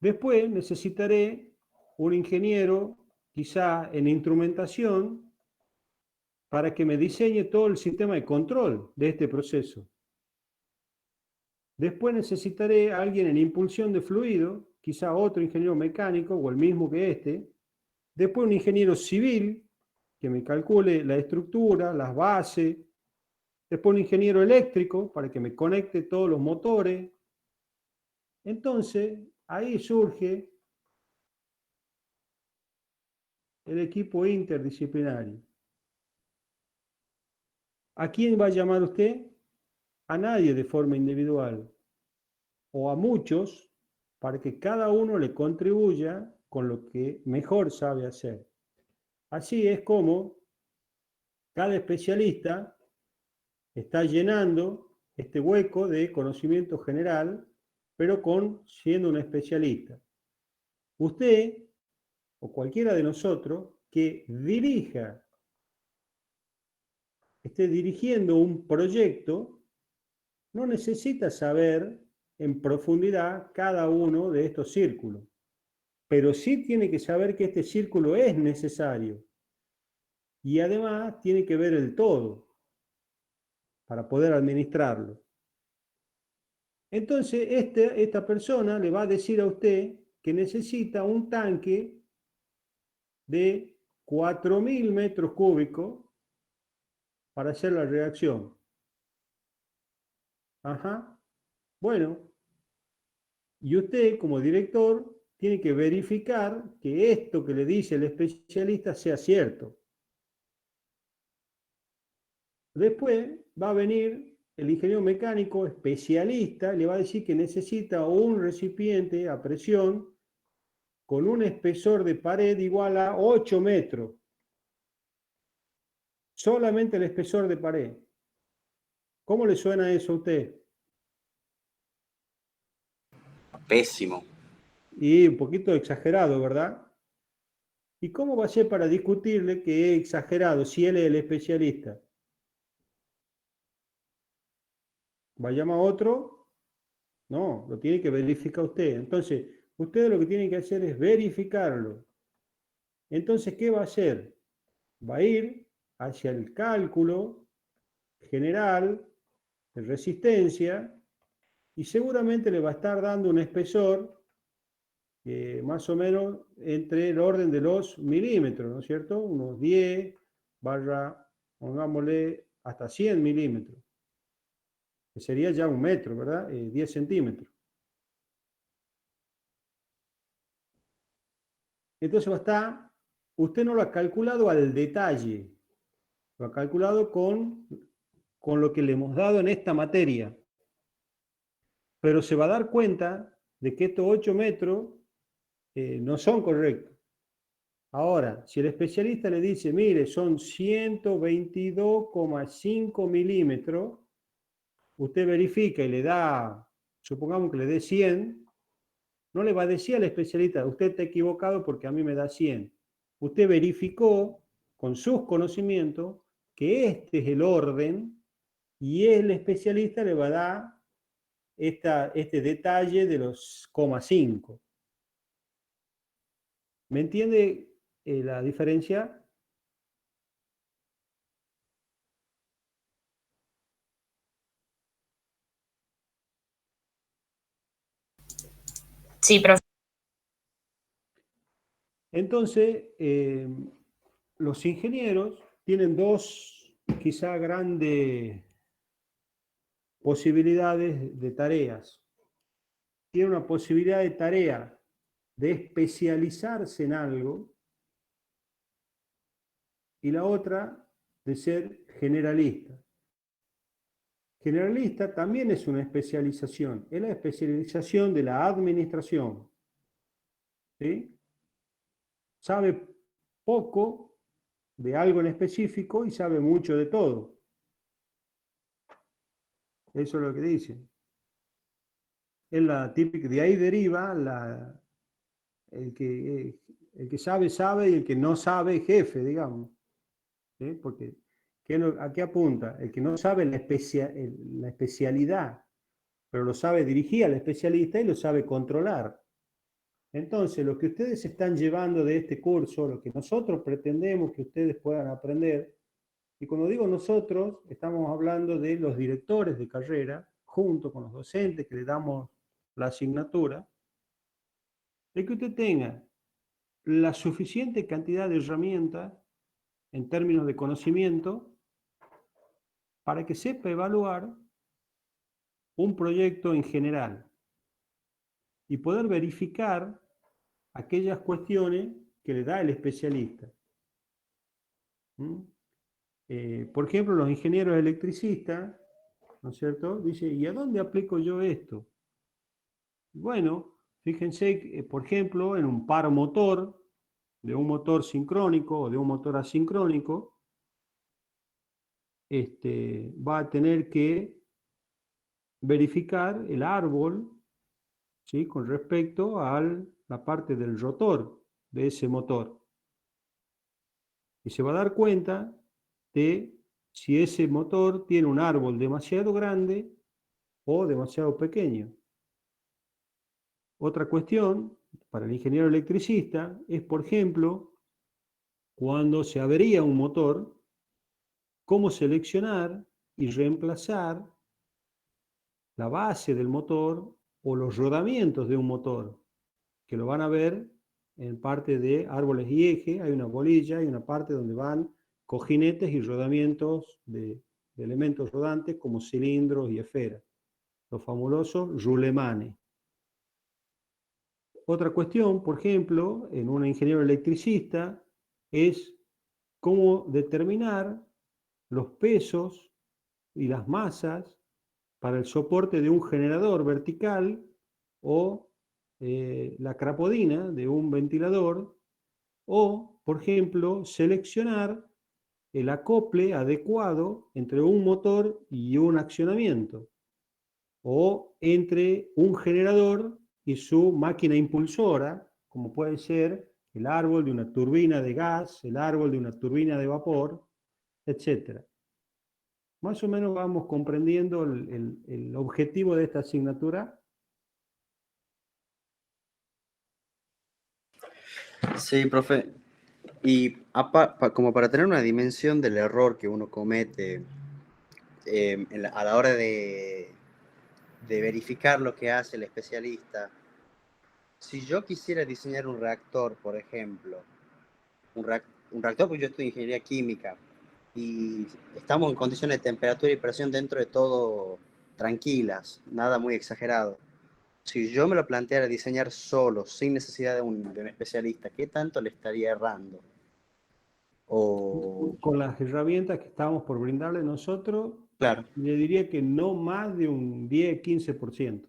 Después necesitaré un ingeniero, quizá en instrumentación, para que me diseñe todo el sistema de control de este proceso. Después necesitaré a alguien en impulsión de fluido, quizá otro ingeniero mecánico o el mismo que este. Después un ingeniero civil que me calcule la estructura, las bases. Después un ingeniero eléctrico para que me conecte todos los motores. Entonces, ahí surge el equipo interdisciplinario. ¿A quién va a llamar usted? A nadie de forma individual, o a muchos, para que cada uno le contribuya con lo que mejor sabe hacer. Así es como cada especialista está llenando este hueco de conocimiento general, pero siendo un especialista. Usted, o cualquiera de nosotros, que esté dirigiendo un proyecto, no necesita saber en profundidad cada uno de estos círculos, pero sí tiene que saber que este círculo es necesario y además tiene que ver el todo para poder administrarlo. Entonces, esta persona le va a decir a usted que necesita un tanque de 4.000 metros cúbicos para hacer la reacción. Ajá. Bueno, y usted como director tiene que verificar que esto que le dice el especialista sea cierto. Después va a venir el ingeniero mecánico especialista, le va a decir que necesita un recipiente a presión con un espesor de pared igual a 8 metros. Solamente el espesor de pared. ¿Cómo le suena eso a usted? Pésimo. Y un poquito exagerado, ¿verdad? ¿Y cómo va a ser para discutirle que es exagerado si él es el especialista? ¿Va a llamar a otro? No, lo tiene que verificar usted. Entonces, usted lo que tiene que hacer es verificarlo. Entonces, ¿qué va a hacer? Va a ir hacia el cálculo general de resistencia y seguramente le va a estar dando un espesor más o menos entre el orden de los milímetros, ¿no es cierto? Unos 10 barra, pongámosle, hasta 100 milímetros, que sería ya un metro, ¿verdad? 10 centímetros. Entonces va a estar, usted no lo ha calculado al detalle, lo ha calculado con lo que le hemos dado en esta materia, pero se va a dar cuenta de que estos 8 metros no son correctos. Ahora, si el especialista le dice, mire, son 122,5 milímetros, usted verifica y le da, supongamos que le dé 100, no le va a decir al especialista, usted está equivocado porque a mí me da 100. Usted verificó con sus conocimientos que este es el orden y el especialista le va a dar este detalle de los 0,5. ¿Me entiende la diferencia? Sí, profe. Entonces, los ingenieros tienen dos quizá grandes posibilidades de tareas. Tienen una posibilidad de tarea de especializarse en algo y la otra de ser generalista. Generalista también es una especialización, es la especialización de la administración. ¿Sí? Sabe poco de algo en específico y sabe mucho de todo. Eso es lo que dicen. Es la típica, de ahí deriva el que sabe, sabe, y el que no sabe, jefe, digamos. ¿Sí? Porque ¿a qué apunta? El que no sabe la especialidad, pero lo sabe dirigir al especialista y lo sabe controlar. Entonces, lo que ustedes están llevando de este curso, lo que nosotros pretendemos que ustedes puedan aprender, y cuando digo nosotros, estamos hablando de los directores de carrera, junto con los docentes que le damos la asignatura, de que usted tenga la suficiente cantidad de herramientas en términos de conocimiento para que sepa evaluar un proyecto en general y poder verificar aquellas cuestiones que le da el especialista. Por ejemplo, los ingenieros electricistas, ¿no es cierto? Dice, ¿y a dónde aplico yo esto? Bueno, fíjense, por ejemplo, en un par motor, de un motor sincrónico o de un motor asincrónico, va a tener que verificar el árbol, ¿sí? Con respecto a la parte del rotor de ese motor. Y se va a dar cuenta de si ese motor tiene un árbol demasiado grande o demasiado pequeño. Otra cuestión para el ingeniero electricista es, por ejemplo, cuando se avería un motor, cómo seleccionar y reemplazar la base del motor o los rodamientos de un motor, que lo van a ver en parte de árboles y eje. Hay una bolilla y una parte donde van cojinetes y rodamientos de elementos rodantes como cilindros y esferas, los fabulosos rulemanes. Otra cuestión, por ejemplo, en un ingeniero electricista, es cómo determinar los pesos y las masas para el soporte de un generador vertical o la crapodina de un ventilador, o, por ejemplo, seleccionar el acople adecuado entre un motor y un accionamiento, o entre un generador y su máquina impulsora, como puede ser el árbol de una turbina de gas, el árbol de una turbina de vapor, etc. Más o menos vamos comprendiendo el objetivo de esta asignatura. Sí, profe. Y como para tener una dimensión del error que uno comete a la hora de verificar lo que hace el especialista, si yo quisiera diseñar un reactor, por ejemplo, un reactor, pues yo estudio ingeniería química y estamos en condiciones de temperatura y presión dentro de todo tranquilas, nada muy exagerado. Si yo me lo planteara diseñar solo, sin necesidad de un especialista, ¿qué tanto le estaría errando? O, Con las herramientas que estamos por brindarle nosotros, claro, le diría que no más de un 10-15%.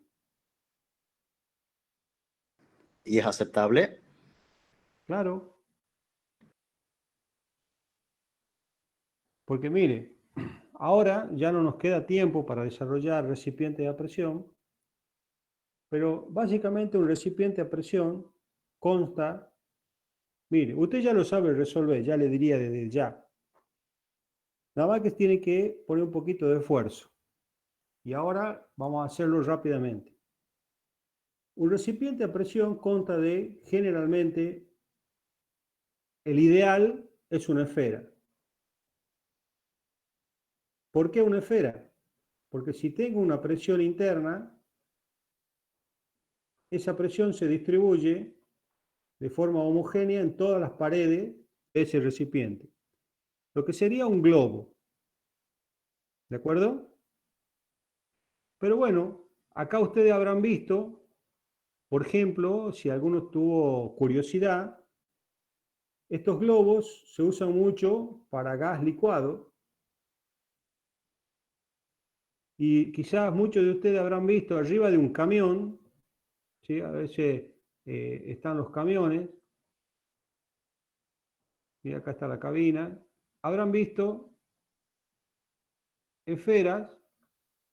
¿y es aceptable? Claro, porque mire, ahora ya no nos queda tiempo para desarrollar recipientes a presión, pero básicamente un recipiente a presión consta, mire, usted ya lo sabe resolver, ya le diría desde ya. Nada más que tiene que poner un poquito de esfuerzo. Y ahora vamos a hacerlo rápidamente. Un recipiente a presión consta de, generalmente, el ideal es una esfera. ¿Por qué una esfera? Porque si tengo una presión interna, esa presión se distribuye de forma homogénea en todas las paredes de ese recipiente. Lo que sería un globo. ¿De acuerdo? Pero bueno, acá ustedes habrán visto, por ejemplo, si alguno tuvo curiosidad, estos globos se usan mucho para gas licuado y quizás muchos de ustedes habrán visto arriba de un camión, ¿sí? A veces están los camiones, y acá está la cabina, habrán visto esferas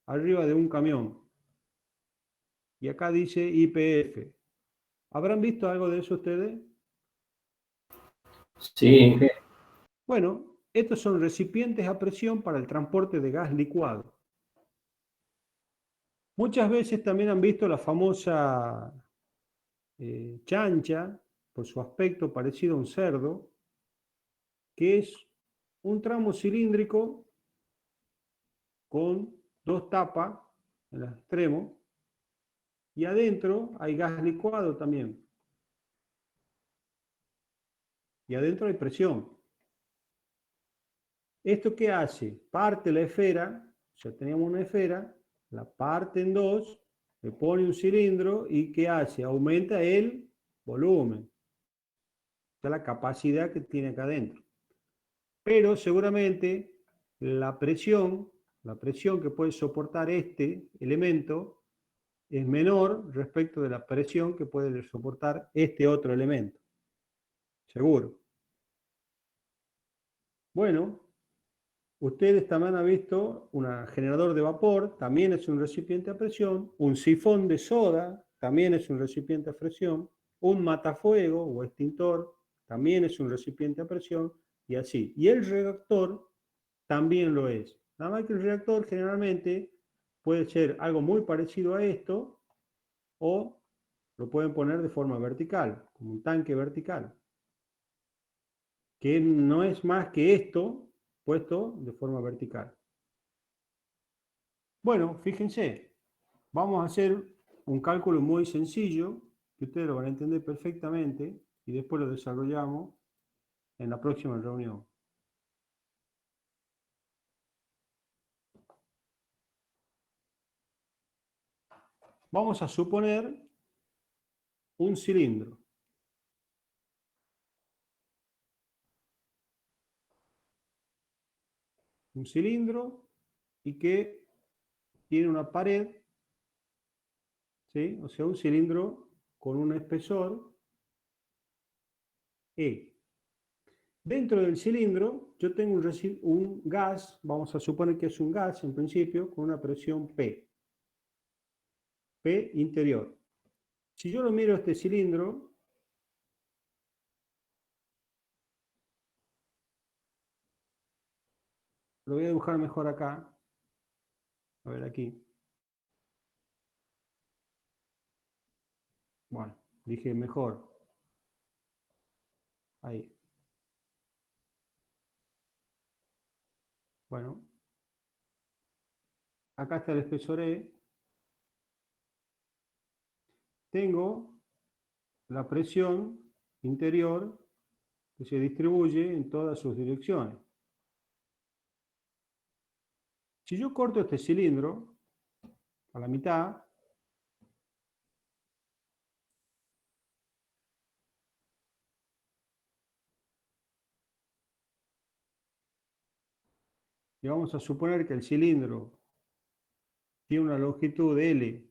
arriba de un camión y acá dice YPF. ¿Habrán visto algo de eso ustedes? Sí, Bueno, estos son recipientes a presión para el transporte de gas licuado. Muchas veces también han visto la famosa chancha, por su aspecto parecido a un cerdo, que es un tramo cilíndrico con dos tapas en los extremos y adentro hay gas licuado también. Y adentro hay presión. ¿Esto qué hace? Parte la esfera, ya teníamos una esfera, la parte en dos, le pone un cilindro y ¿qué hace? Aumenta el volumen, o sea, la capacidad que tiene acá adentro. Pero seguramente la presión que puede soportar este elemento es menor respecto de la presión que puede soportar este otro elemento. Seguro. Bueno, ustedes también han visto un generador de vapor, también es un recipiente a presión, un sifón de soda, también es un recipiente a presión, un matafuego o extintor, también es un recipiente a presión, y así. Y el reactor también lo es. Nada más que el reactor generalmente puede ser algo muy parecido a esto, o lo pueden poner de forma vertical, como un tanque vertical, que no es más que esto puesto de forma vertical. Bueno, fíjense, vamos a hacer un cálculo muy sencillo, que ustedes lo van a entender perfectamente, y después lo desarrollamos en la próxima reunión. Vamos a suponer un cilindro. Un cilindro y que tiene una pared, ¿sí? O sea, un cilindro con un espesor E. Dentro del cilindro yo tengo un gas, vamos a suponer que es un gas en principio, con una presión P. P interior. Si yo lo miro a este cilindro, lo voy a dibujar mejor acá. A ver aquí. Bueno, dije mejor. Ahí. Bueno. Acá está el espesor E. Tengo la presión interior que se distribuye en todas sus direcciones. Si yo corto este cilindro a la mitad, y vamos a suponer que el cilindro tiene una longitud de L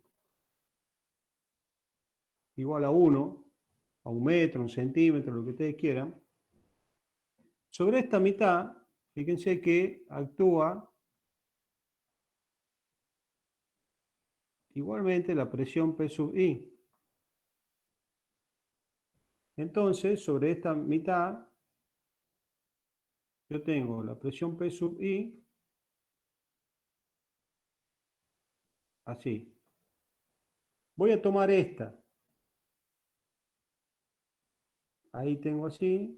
igual a 1, a 1 metro, 1 centímetro, lo que ustedes quieran, sobre esta mitad, fíjense que actúa igualmente la presión P sub I. Entonces, sobre esta mitad, yo tengo la presión P sub I así. Voy a tomar esta. Ahí tengo así.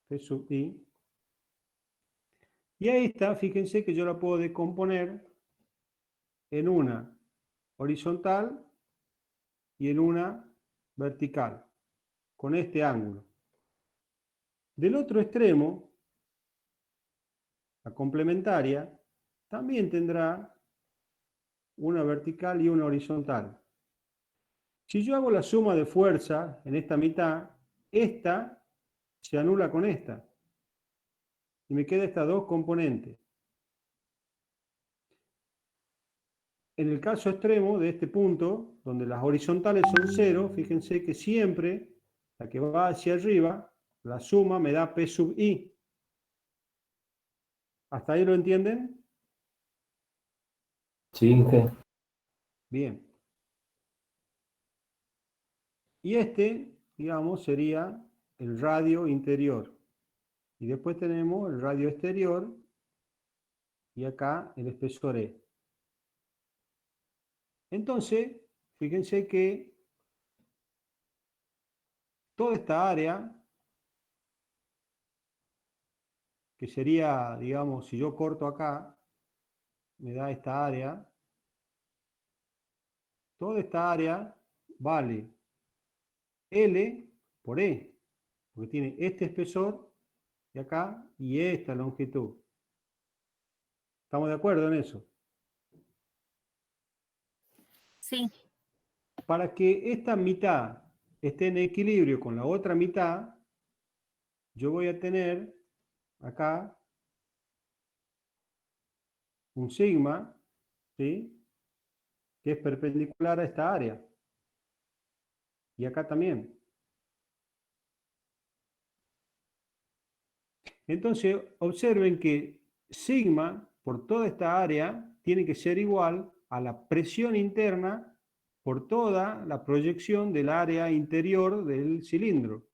P sub I. Y a esta, fíjense que yo la puedo descomponer en una horizontal y en una vertical, con este ángulo. Del otro extremo, la complementaria, también tendrá una vertical y una horizontal. Si yo hago la suma de fuerza en esta mitad, esta se anula con esta. Y me quedan estas dos componentes. En el caso extremo de este punto, donde las horizontales son 0, fíjense que siempre la que va hacia arriba, la suma me da P sub I. ¿Hasta ahí lo entienden? Sí, Inge. Bien. Y este, digamos, sería el radio interior. Y después tenemos el radio exterior y acá el espesor E. Entonces, fíjense que toda esta área, que sería, digamos, si yo corto acá, me da esta área, toda esta área vale L por E, porque tiene este espesor de acá y esta longitud. ¿Estamos de acuerdo en eso? Sí. Para que esta mitad esté en equilibrio con la otra mitad, yo voy a tener acá un sigma, ¿sí?, que es perpendicular a esta área. Y acá también. Entonces, observen que sigma por toda esta área tiene que ser igual a la presión interna por toda la proyección del área interior del cilindro.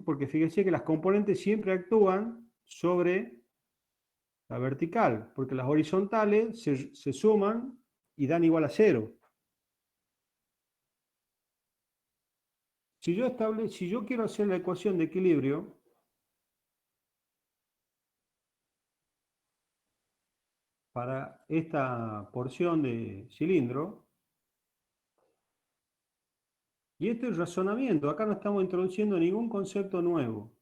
Porque fíjense que las componentes siempre actúan sobre la vertical, porque las horizontales se suman y dan igual a 0. Si yo quiero hacer la ecuación de equilibrio, para esta porción de cilindro, y esto es razonamiento, acá no estamos introduciendo ningún concepto nuevo.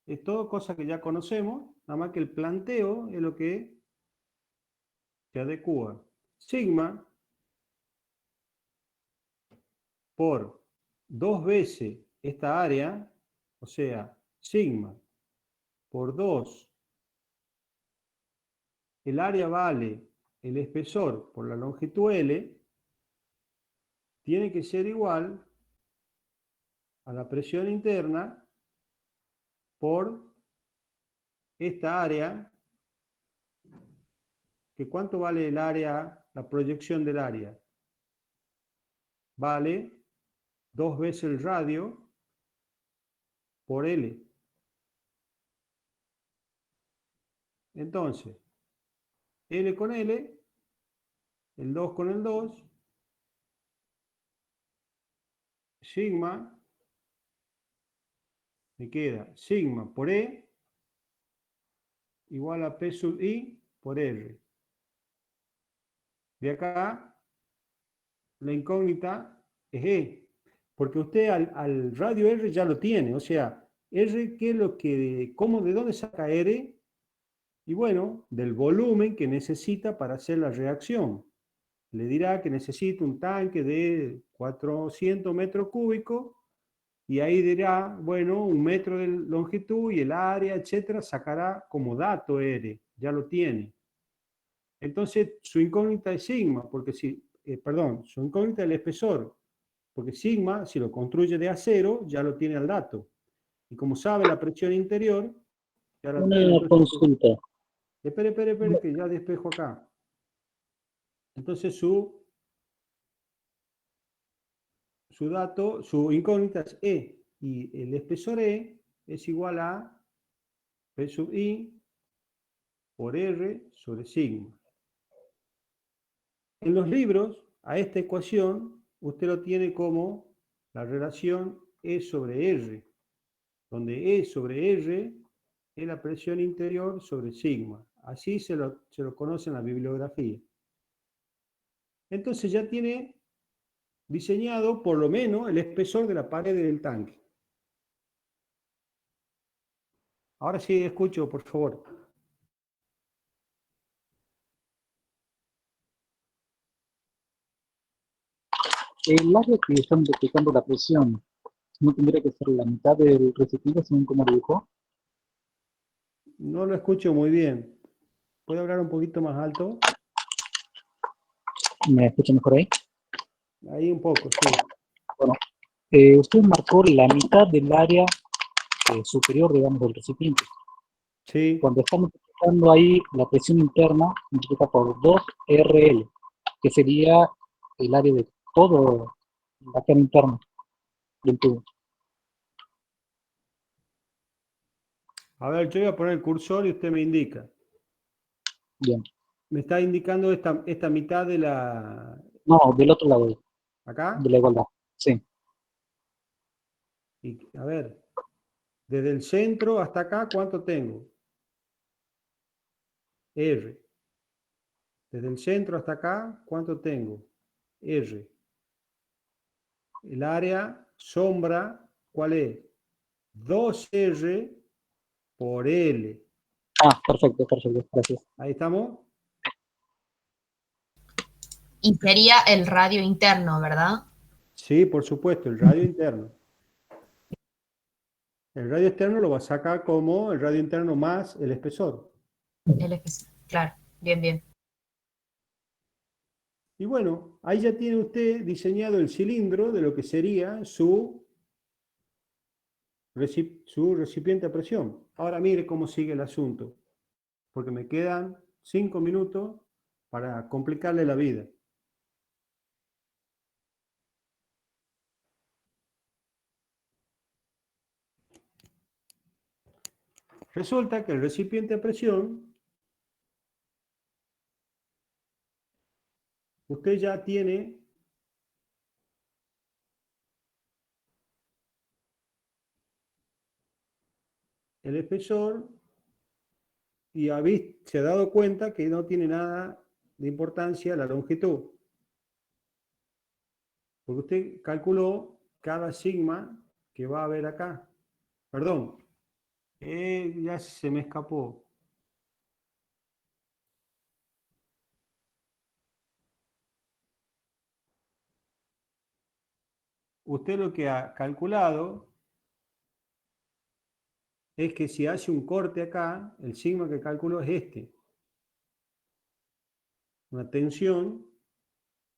Es todo cosa que ya conocemos, nada más que el planteo es lo que se adecua. Sigma por 2 veces esta área, o sea, sigma por 2, el área vale el espesor por la longitud L, tiene que ser igual a la presión interna por esta área, que ¿cuánto vale el área, la proyección del área? Vale 2 veces el radio por L. Entonces, L con L, el 2 con el 2, sigma, me queda sigma por E igual a P sub I por R. De acá, la incógnita es E, porque usted al radio R ya lo tiene, o sea, R, ¿qué es lo que, cómo, de dónde saca R? Y bueno, del volumen que necesita para hacer la reacción. Le dirá que necesita un tanque de 400 metros cúbicos y ahí dirá, bueno, 1 metro de longitud y el área, etcétera, sacará como dato R, ya lo tiene. Entonces, su incógnita es sigma, porque si, su incógnita es el espesor, porque sigma, si lo construye de acero, ya lo tiene al dato. Y como sabe la presión interior, ya la tiene. Una Entonces, consulta. espere, que ya despejo acá. Entonces su dato, su incógnita es E, y el espesor E es igual a P sub I por R sobre sigma. En los libros, a esta ecuación, usted lo tiene como la relación E sobre R, donde E sobre R es la presión interior sobre sigma. Así se lo conoce en la bibliografía. Entonces ya tiene diseñado por lo menos el espesor de la pared del tanque. Ahora sí, escucho, por favor. El área que están detectando la presión, ¿no tendría que ser la mitad del recipiente según como lo dibujó? No lo escucho muy bien. ¿Puede hablar un poquito más alto? ¿Me escucha mejor ahí? Ahí un poco, sí. Bueno, usted marcó la mitad del área superior, digamos, del recipiente. Sí, Cuando estamos detectando ahí la presión interna, multiplica por 2RL, que sería el área de todo la cara interna del tubo. a ver, yo voy a poner el cursor y usted me indica. Bien. Me está indicando esta mitad de la... No, del otro lado, ¿Acá? de la igualdad. Sí. Y, a ver, desde el centro hasta acá, ¿cuánto tengo? R. Desde el centro hasta acá, ¿cuánto tengo? R. El área sombra, ¿cuál es? 2R por L. Ah, perfecto, perfecto. Gracias. ¿Ahí estamos? Y sería el radio interno, ¿verdad? Sí, por supuesto, el radio interno. El radio externo lo va a sacar como el radio interno más el espesor. El especial. Claro, bien, bien. Y bueno, ahí ya tiene usted diseñado el cilindro de lo que sería su recipiente a presión. Ahora mire cómo sigue el asunto, porque me quedan 5 minutos para complicarle la vida. Resulta que el recipiente a presión, usted ya tiene el espesor y se ha dado cuenta que no tiene nada de importancia la longitud. Porque usted calculó cada sigma que va a haber acá. Perdón, ya se me escapó. Usted lo que ha calculado es que si hace un corte acá, el sigma que calculó es este. Una tensión,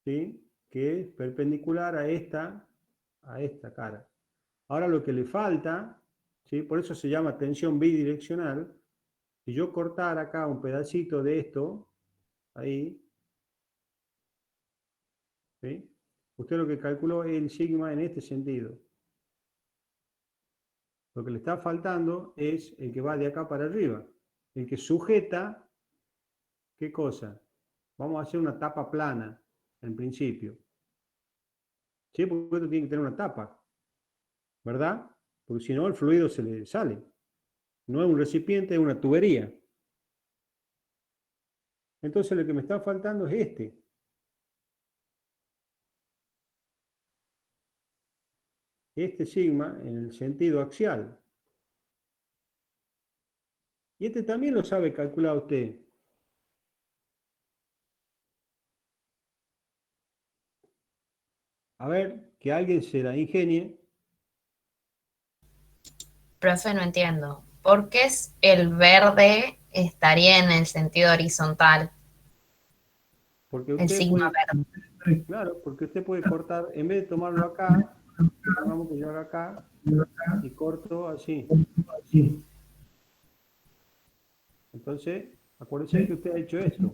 ¿sí?, que es perpendicular a esta cara. Ahora lo que le falta, ¿sí?, por eso se llama tensión bidireccional. Si yo cortara acá un pedacito de esto, ahí, ¿sí?, usted lo que calculó es el sigma en este sentido. Lo que le está faltando es el que va de acá para arriba, el que sujeta, ¿qué cosa? Vamos a hacer una tapa plana, en principio. ¿Sí? Porque esto tiene que tener una tapa, ¿verdad? Porque si no, el fluido se le sale. No es un recipiente, es una tubería. Entonces lo que me está faltando es este sigma en el sentido axial. Y este también lo sabe calcular usted. A ver, que alguien se la ingenie. Profe, no entiendo. ¿Por qué el verde estaría en el sentido horizontal? Porque El usted sigma puede, verde. claro, porque usted puede cortar, en vez de tomarlo acá, supongamos que yo haga acá y corto así. Entonces, acuérdese que usted ha hecho esto.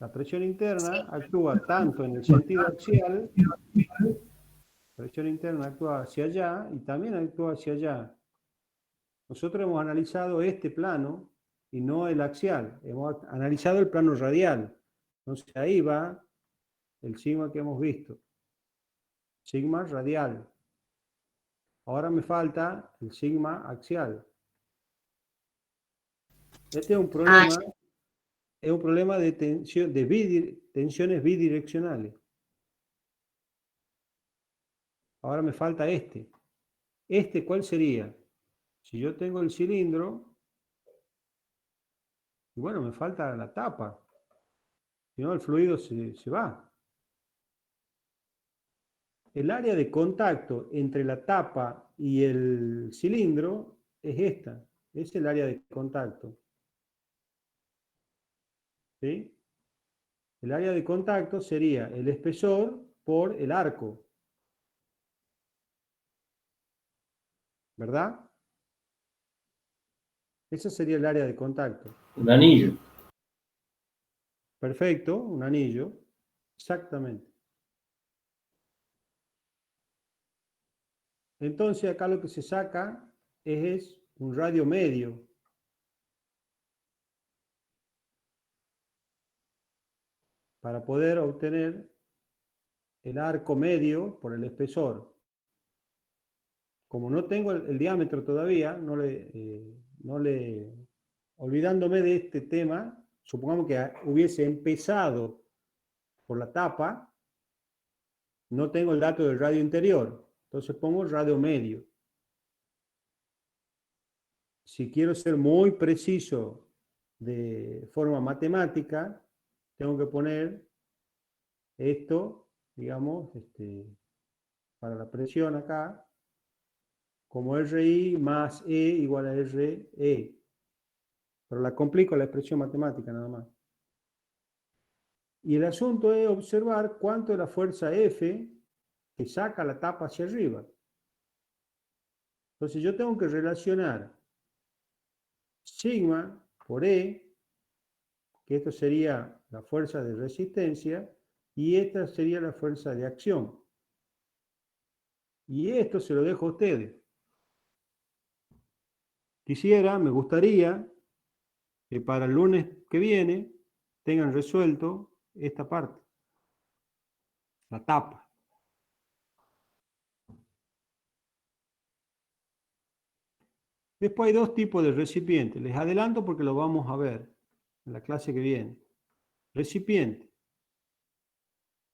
La presión interna actúa tanto en el sentido axial, presión interna actúa hacia allá y también actúa hacia allá. Nosotros hemos analizado este plano y no el axial, hemos analizado el plano radial. Entonces ahí va el sigma que hemos visto, sigma radial. Ahora me falta el sigma axial. Este es un problema de tensión, tensiones bidireccionales. Ahora me falta este. ¿Este cuál sería? Si yo tengo el cilindro, bueno, me falta la tapa. Si no, el fluido se va. El área de contacto entre la tapa y el cilindro es esta. Es el área de contacto. ¿Sí? El área de contacto sería el espesor por el arco. ¿Verdad? Ese sería el área de contacto. Un anillo. Perfecto, un anillo. Exactamente. Entonces acá lo que se saca es un radio medio. Para poder obtener el arco medio por el espesor. Como no tengo el diámetro todavía, olvidándome de este tema, supongamos que hubiese empezado por la tapa, no tengo el dato del radio interior, entonces pongo el radio medio. Si quiero ser muy preciso de forma matemática, tengo que poner esto, digamos, para la presión acá, como RI más E igual a RE. Pero la complico la expresión matemática nada más. Y el asunto es observar cuánto es la fuerza F que saca la tapa hacia arriba. Entonces yo tengo que relacionar sigma por E, que esto sería la fuerza de resistencia, y esta sería la fuerza de acción. Y esto se lo dejo a ustedes. Me gustaría que para el lunes que viene tengan resuelto esta parte, la tapa. Después hay dos tipos de recipientes. Les adelanto porque lo vamos a ver en la clase que viene. Recipiente.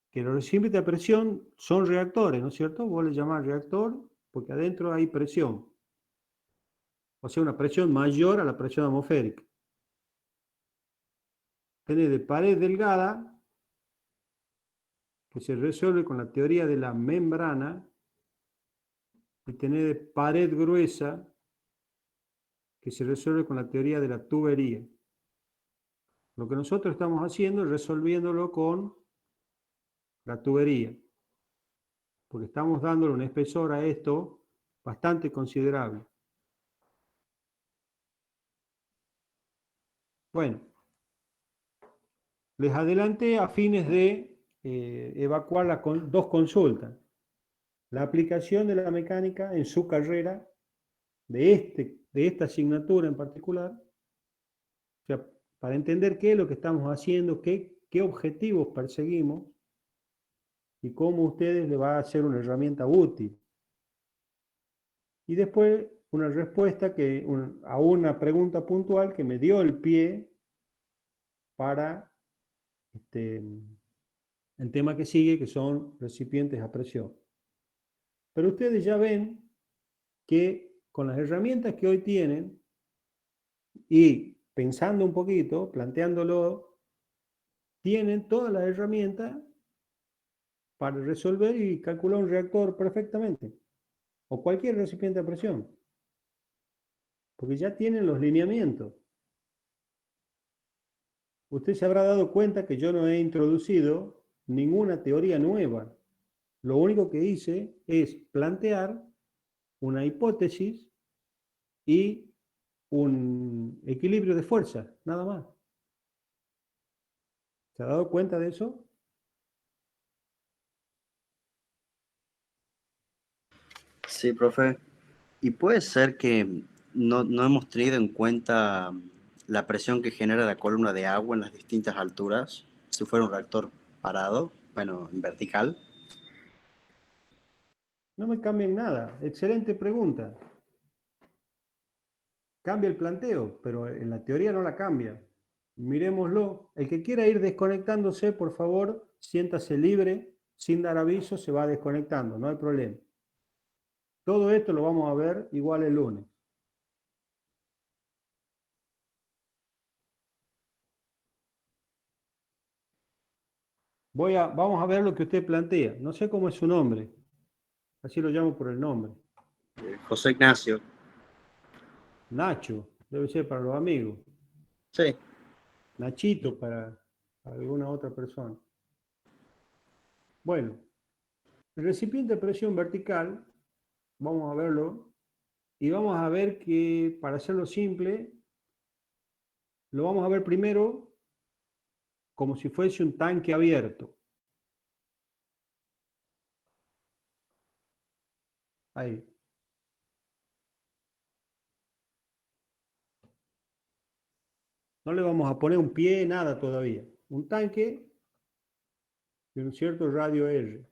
Que los recipientes de presión son reactores, ¿no es cierto? Vos le llamás reactor porque adentro hay presión. O sea, una presión mayor a la presión atmosférica. Tenés de pared delgada, que se resuelve con la teoría de la membrana, y tenés de pared gruesa, que se resuelve con la teoría de la tubería. Lo que nosotros estamos haciendo es resolviéndolo con la tubería, porque estamos dándole un espesor a esto bastante considerable. Bueno, les adelanté a fines de evacuar dos consultas. La aplicación de la mecánica en su carrera, de esta asignatura en particular, o sea, para entender qué es lo que estamos haciendo, qué objetivos perseguimos y cómo a ustedes les va a ser una herramienta útil. Y después una respuesta a una pregunta puntual que me dio el pie para el tema que sigue, que son recipientes a presión. Pero ustedes ya ven que con las herramientas que hoy tienen y pensando un poquito, planteándolo, tienen todas las herramientas para resolver y calcular un reactor perfectamente, o cualquier recipiente a presión, porque ya tienen los lineamientos. Usted se habrá dado cuenta que yo no he introducido ninguna teoría nueva. Lo único que hice es plantear una hipótesis y un equilibrio de fuerzas, nada más. ¿Se ha dado cuenta de eso? Sí, profe. Y puede ser que no hemos tenido en cuenta la presión que genera la columna de agua en las distintas alturas, si fuera un reactor parado, bueno, en vertical. No me cambien nada. Excelente pregunta. Cambia el planteo, pero en la teoría no la cambia. Miremoslo. El que quiera ir desconectándose, por favor, siéntase libre, sin dar aviso, se va desconectando, no hay problema. Todo esto lo vamos a ver igual el lunes. Vamos a ver lo que usted plantea. No sé cómo es su nombre. Así lo llamo por el nombre. José Ignacio. Nacho, debe ser para los amigos. Sí. Nachito para alguna otra persona. Bueno, el recipiente de presión vertical, vamos a verlo, y vamos a ver que, para hacerlo simple, lo vamos a ver primero como si fuese un tanque abierto. Ahí. No le vamos a poner un pie, nada todavía. Un tanque de un cierto radio R.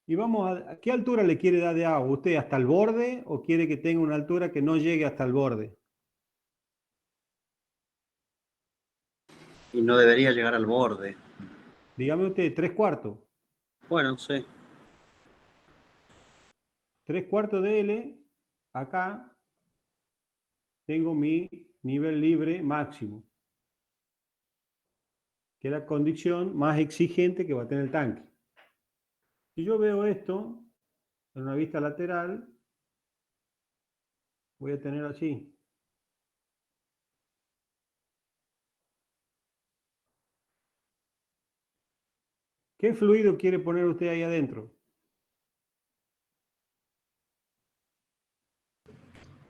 Y vamos ¿a qué altura le quiere dar de agua? ¿Usted hasta el borde o quiere que tenga una altura que no llegue hasta el borde? Y no debería llegar al borde. Dígame usted, 3/4. Bueno, sí. 3/4 de L, acá tengo mi nivel libre máximo, que es la condición más exigente que va a tener el tanque. Si yo veo esto en una vista lateral, voy a tener así. ¿Qué fluido quiere poner usted ahí adentro?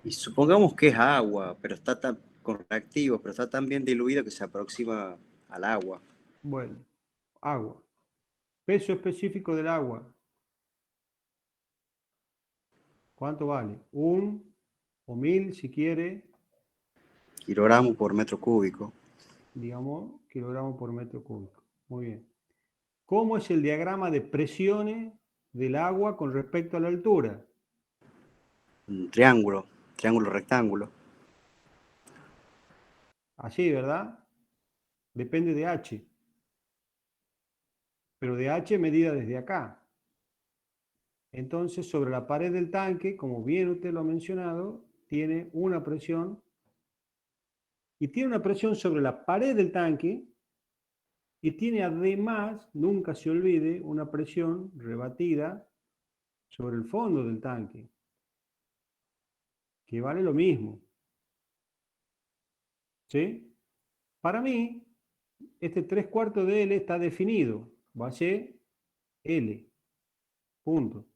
Y supongamos que es agua, pero está tan con reactivos, pero está tan bien diluido que se aproxima al agua. Bueno, agua. Peso específico del agua. ¿Cuánto vale? 1 o 1000 si quiere, Kilogramos por metro cúbico. digamos, kilogramos por metro cúbico. Muy bien. ¿Cómo es el diagrama de presiones del agua con respecto a la altura? Un triángulo, triángulo rectángulo. Así, ¿verdad? Depende de H. Pero de H medida desde acá. Entonces, sobre la pared del tanque, como bien usted lo ha mencionado, tiene una presión. Y tiene una presión sobre la pared del tanque. Y tiene además, nunca se olvide, una presión rebatida sobre el fondo del tanque, que vale lo mismo. ¿Sí? Para mí, este 3/4 de L está definido. Va a ser L. Punto.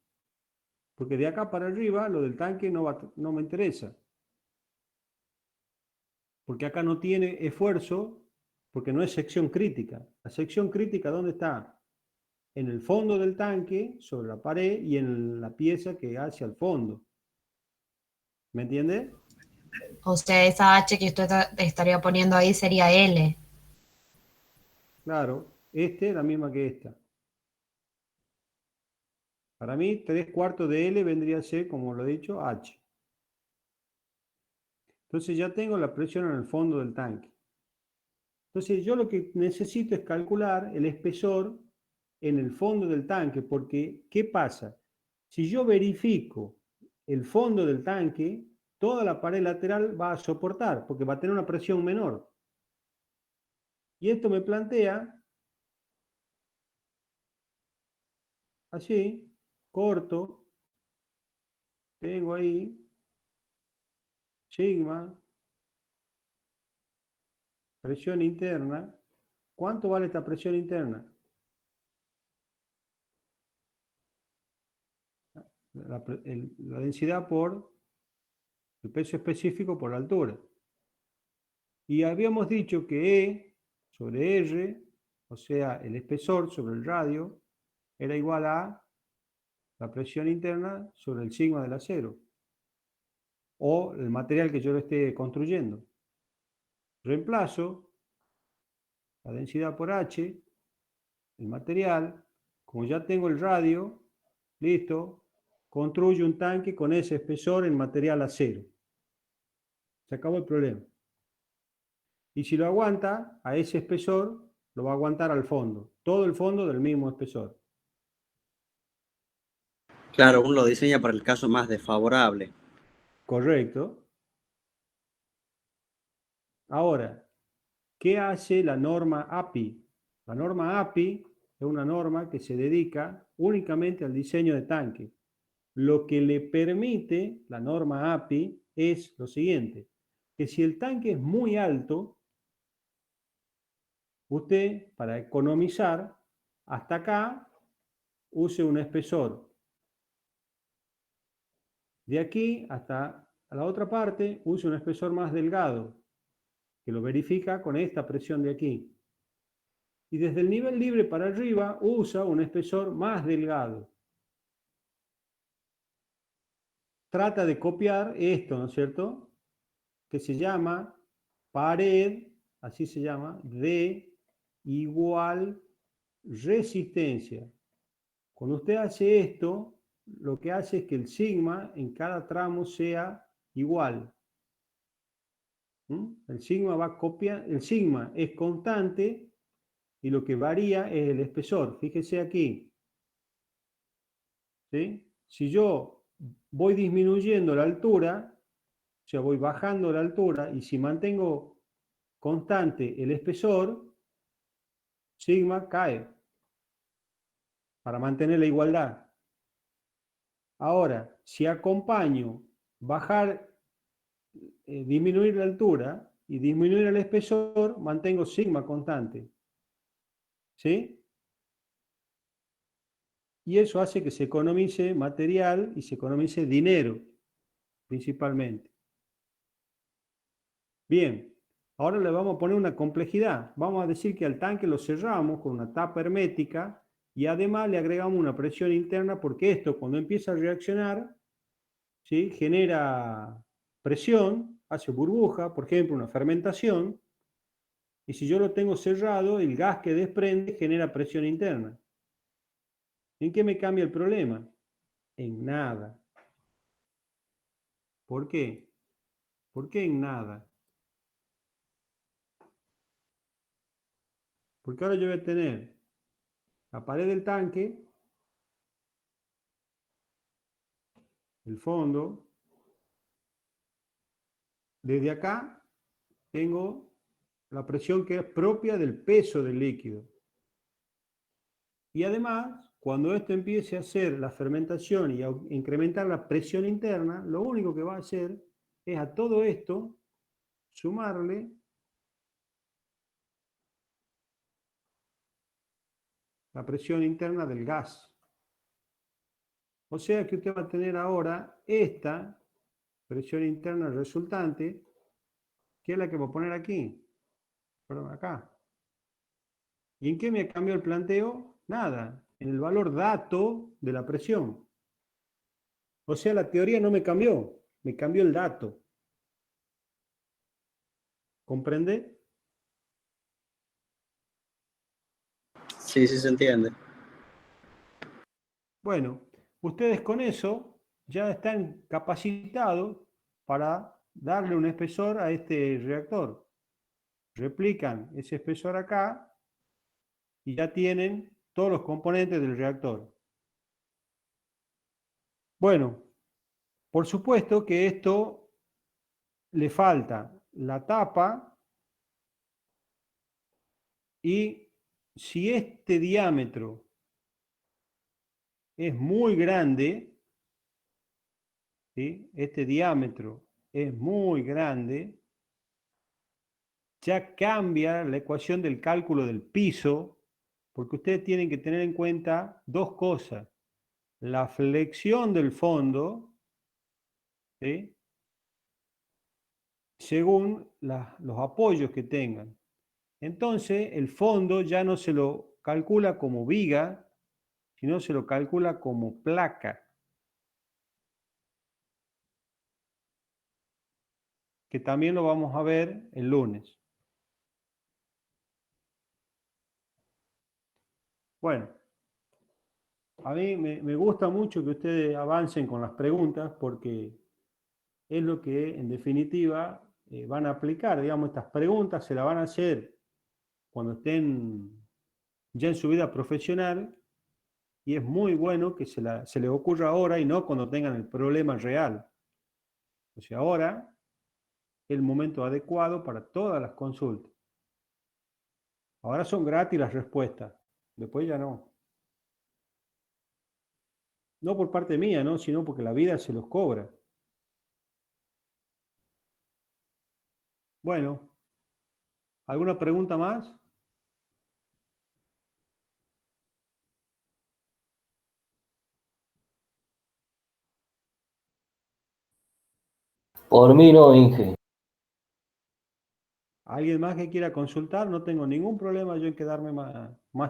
Porque de acá para arriba, lo del tanque no me interesa. Porque acá no tiene esfuerzo, porque no es sección crítica. La sección crítica, ¿dónde está? En el fondo del tanque, sobre la pared y en la pieza que hace al fondo. ¿Me entiende? O sea, esa H que usted estaría poniendo ahí sería L. Claro, este es la misma que esta. Para mí, 3/4 de L vendría a ser, como lo he dicho, H. Entonces ya tengo la presión en el fondo del tanque. Entonces yo lo que necesito es calcular el espesor en el fondo del tanque, porque ¿qué pasa? Si yo verifico el fondo del tanque, toda la pared lateral va a soportar, porque va a tener una presión menor. Y esto me plantea, así, corto, tengo ahí, sigma, presión interna. ¿Cuánto vale esta presión interna? La densidad por el peso específico por la altura. Y habíamos dicho que E sobre R, o sea, el espesor sobre el radio, era igual a la presión interna sobre el sigma del acero, o el material que yo lo esté construyendo. Reemplazo la densidad por H, el material, como ya tengo el radio, listo, construyo un tanque con ese espesor en material acero. Se acabó el problema. Y si lo aguanta, a ese espesor lo va a aguantar al fondo. Todo el fondo del mismo espesor. Claro, uno lo diseña para el caso más desfavorable. Correcto. Ahora, ¿qué hace la norma API? La norma API es una norma que se dedica únicamente al diseño de tanque. Lo que le permite la norma API es lo siguiente, que si el tanque es muy alto, usted, para economizar, hasta acá, use un espesor. De aquí hasta la otra parte, use un espesor más delgado, que lo verifica con esta presión de aquí. Y desde el nivel libre para arriba, usa un espesor más delgado. Trata de copiar esto, ¿no es cierto? Que se llama pared, así se llama, de igual resistencia. Cuando usted hace esto, lo que hace es que el sigma en cada tramo sea igual. El sigma va a copiar, el sigma es constante y lo que varía es el espesor. Fíjese aquí. ¿Sí? Si yo voy disminuyendo la altura, o sea, voy bajando la altura, y si mantengo constante el espesor, sigma cae para mantener la igualdad. Ahora, si acompaño bajar, disminuir la altura y disminuir el espesor, mantengo sigma constante. ¿Sí? Y eso hace que se economice material y se economice dinero, principalmente. Bien, ahora le vamos a poner una complejidad. Vamos a decir que al tanque lo cerramos con una tapa hermética y además le agregamos una presión interna, porque esto, cuando empieza a reaccionar, ¿sí?, genera presión, hace burbuja, por ejemplo, una fermentación, y si yo lo tengo cerrado, el gas que desprende genera presión interna. ¿En qué me cambia el problema? En nada. ¿Por qué? ¿Por qué en nada? Porque ahora yo voy a tener la pared del tanque, el fondo. Desde acá tengo la presión que es propia del peso del líquido. Y además, cuando esto empiece a hacer la fermentación y a incrementar la presión interna, lo único que va a hacer es a todo esto sumarle la presión interna del gas. O sea que usted va a tener ahora esta presión interna resultante, que es la que voy a poner aquí. Perdón, acá. ¿Y en qué me cambió el planteo? Nada, en el valor dato de la presión. O sea, la teoría no me cambió el dato. ¿Comprende? Sí, sí se entiende. Bueno, ustedes con eso ya están capacitados para darle un espesor a este reactor. Replican ese espesor acá y ya tienen todos los componentes del reactor. Bueno, por supuesto que esto le falta la tapa, y si este diámetro es muy grande, ¿sí?, este diámetro es muy grande, ya cambia la ecuación del cálculo del piso, porque ustedes tienen que tener en cuenta dos cosas: la flexión del fondo, ¿sí?, según los apoyos que tengan. Entonces, el fondo ya no se lo calcula como viga, sino se lo calcula como placa, que también lo vamos a ver el lunes. Bueno, a mí me gusta mucho que ustedes avancen con las preguntas porque es lo que en definitiva van a aplicar. Digamos, estas preguntas se las van a hacer cuando estén ya en su vida profesional y es muy bueno que se les ocurra ahora y no cuando tengan el problema real. O sea, ahora es el momento adecuado para todas las consultas. Ahora son gratis las respuestas, después ya no. No por parte mía, ¿no? Sino porque la vida se los cobra. Bueno, ¿alguna pregunta más? Por mí no, Inge. ¿Alguien más que quiera consultar? No tengo ningún problema yo en quedarme más,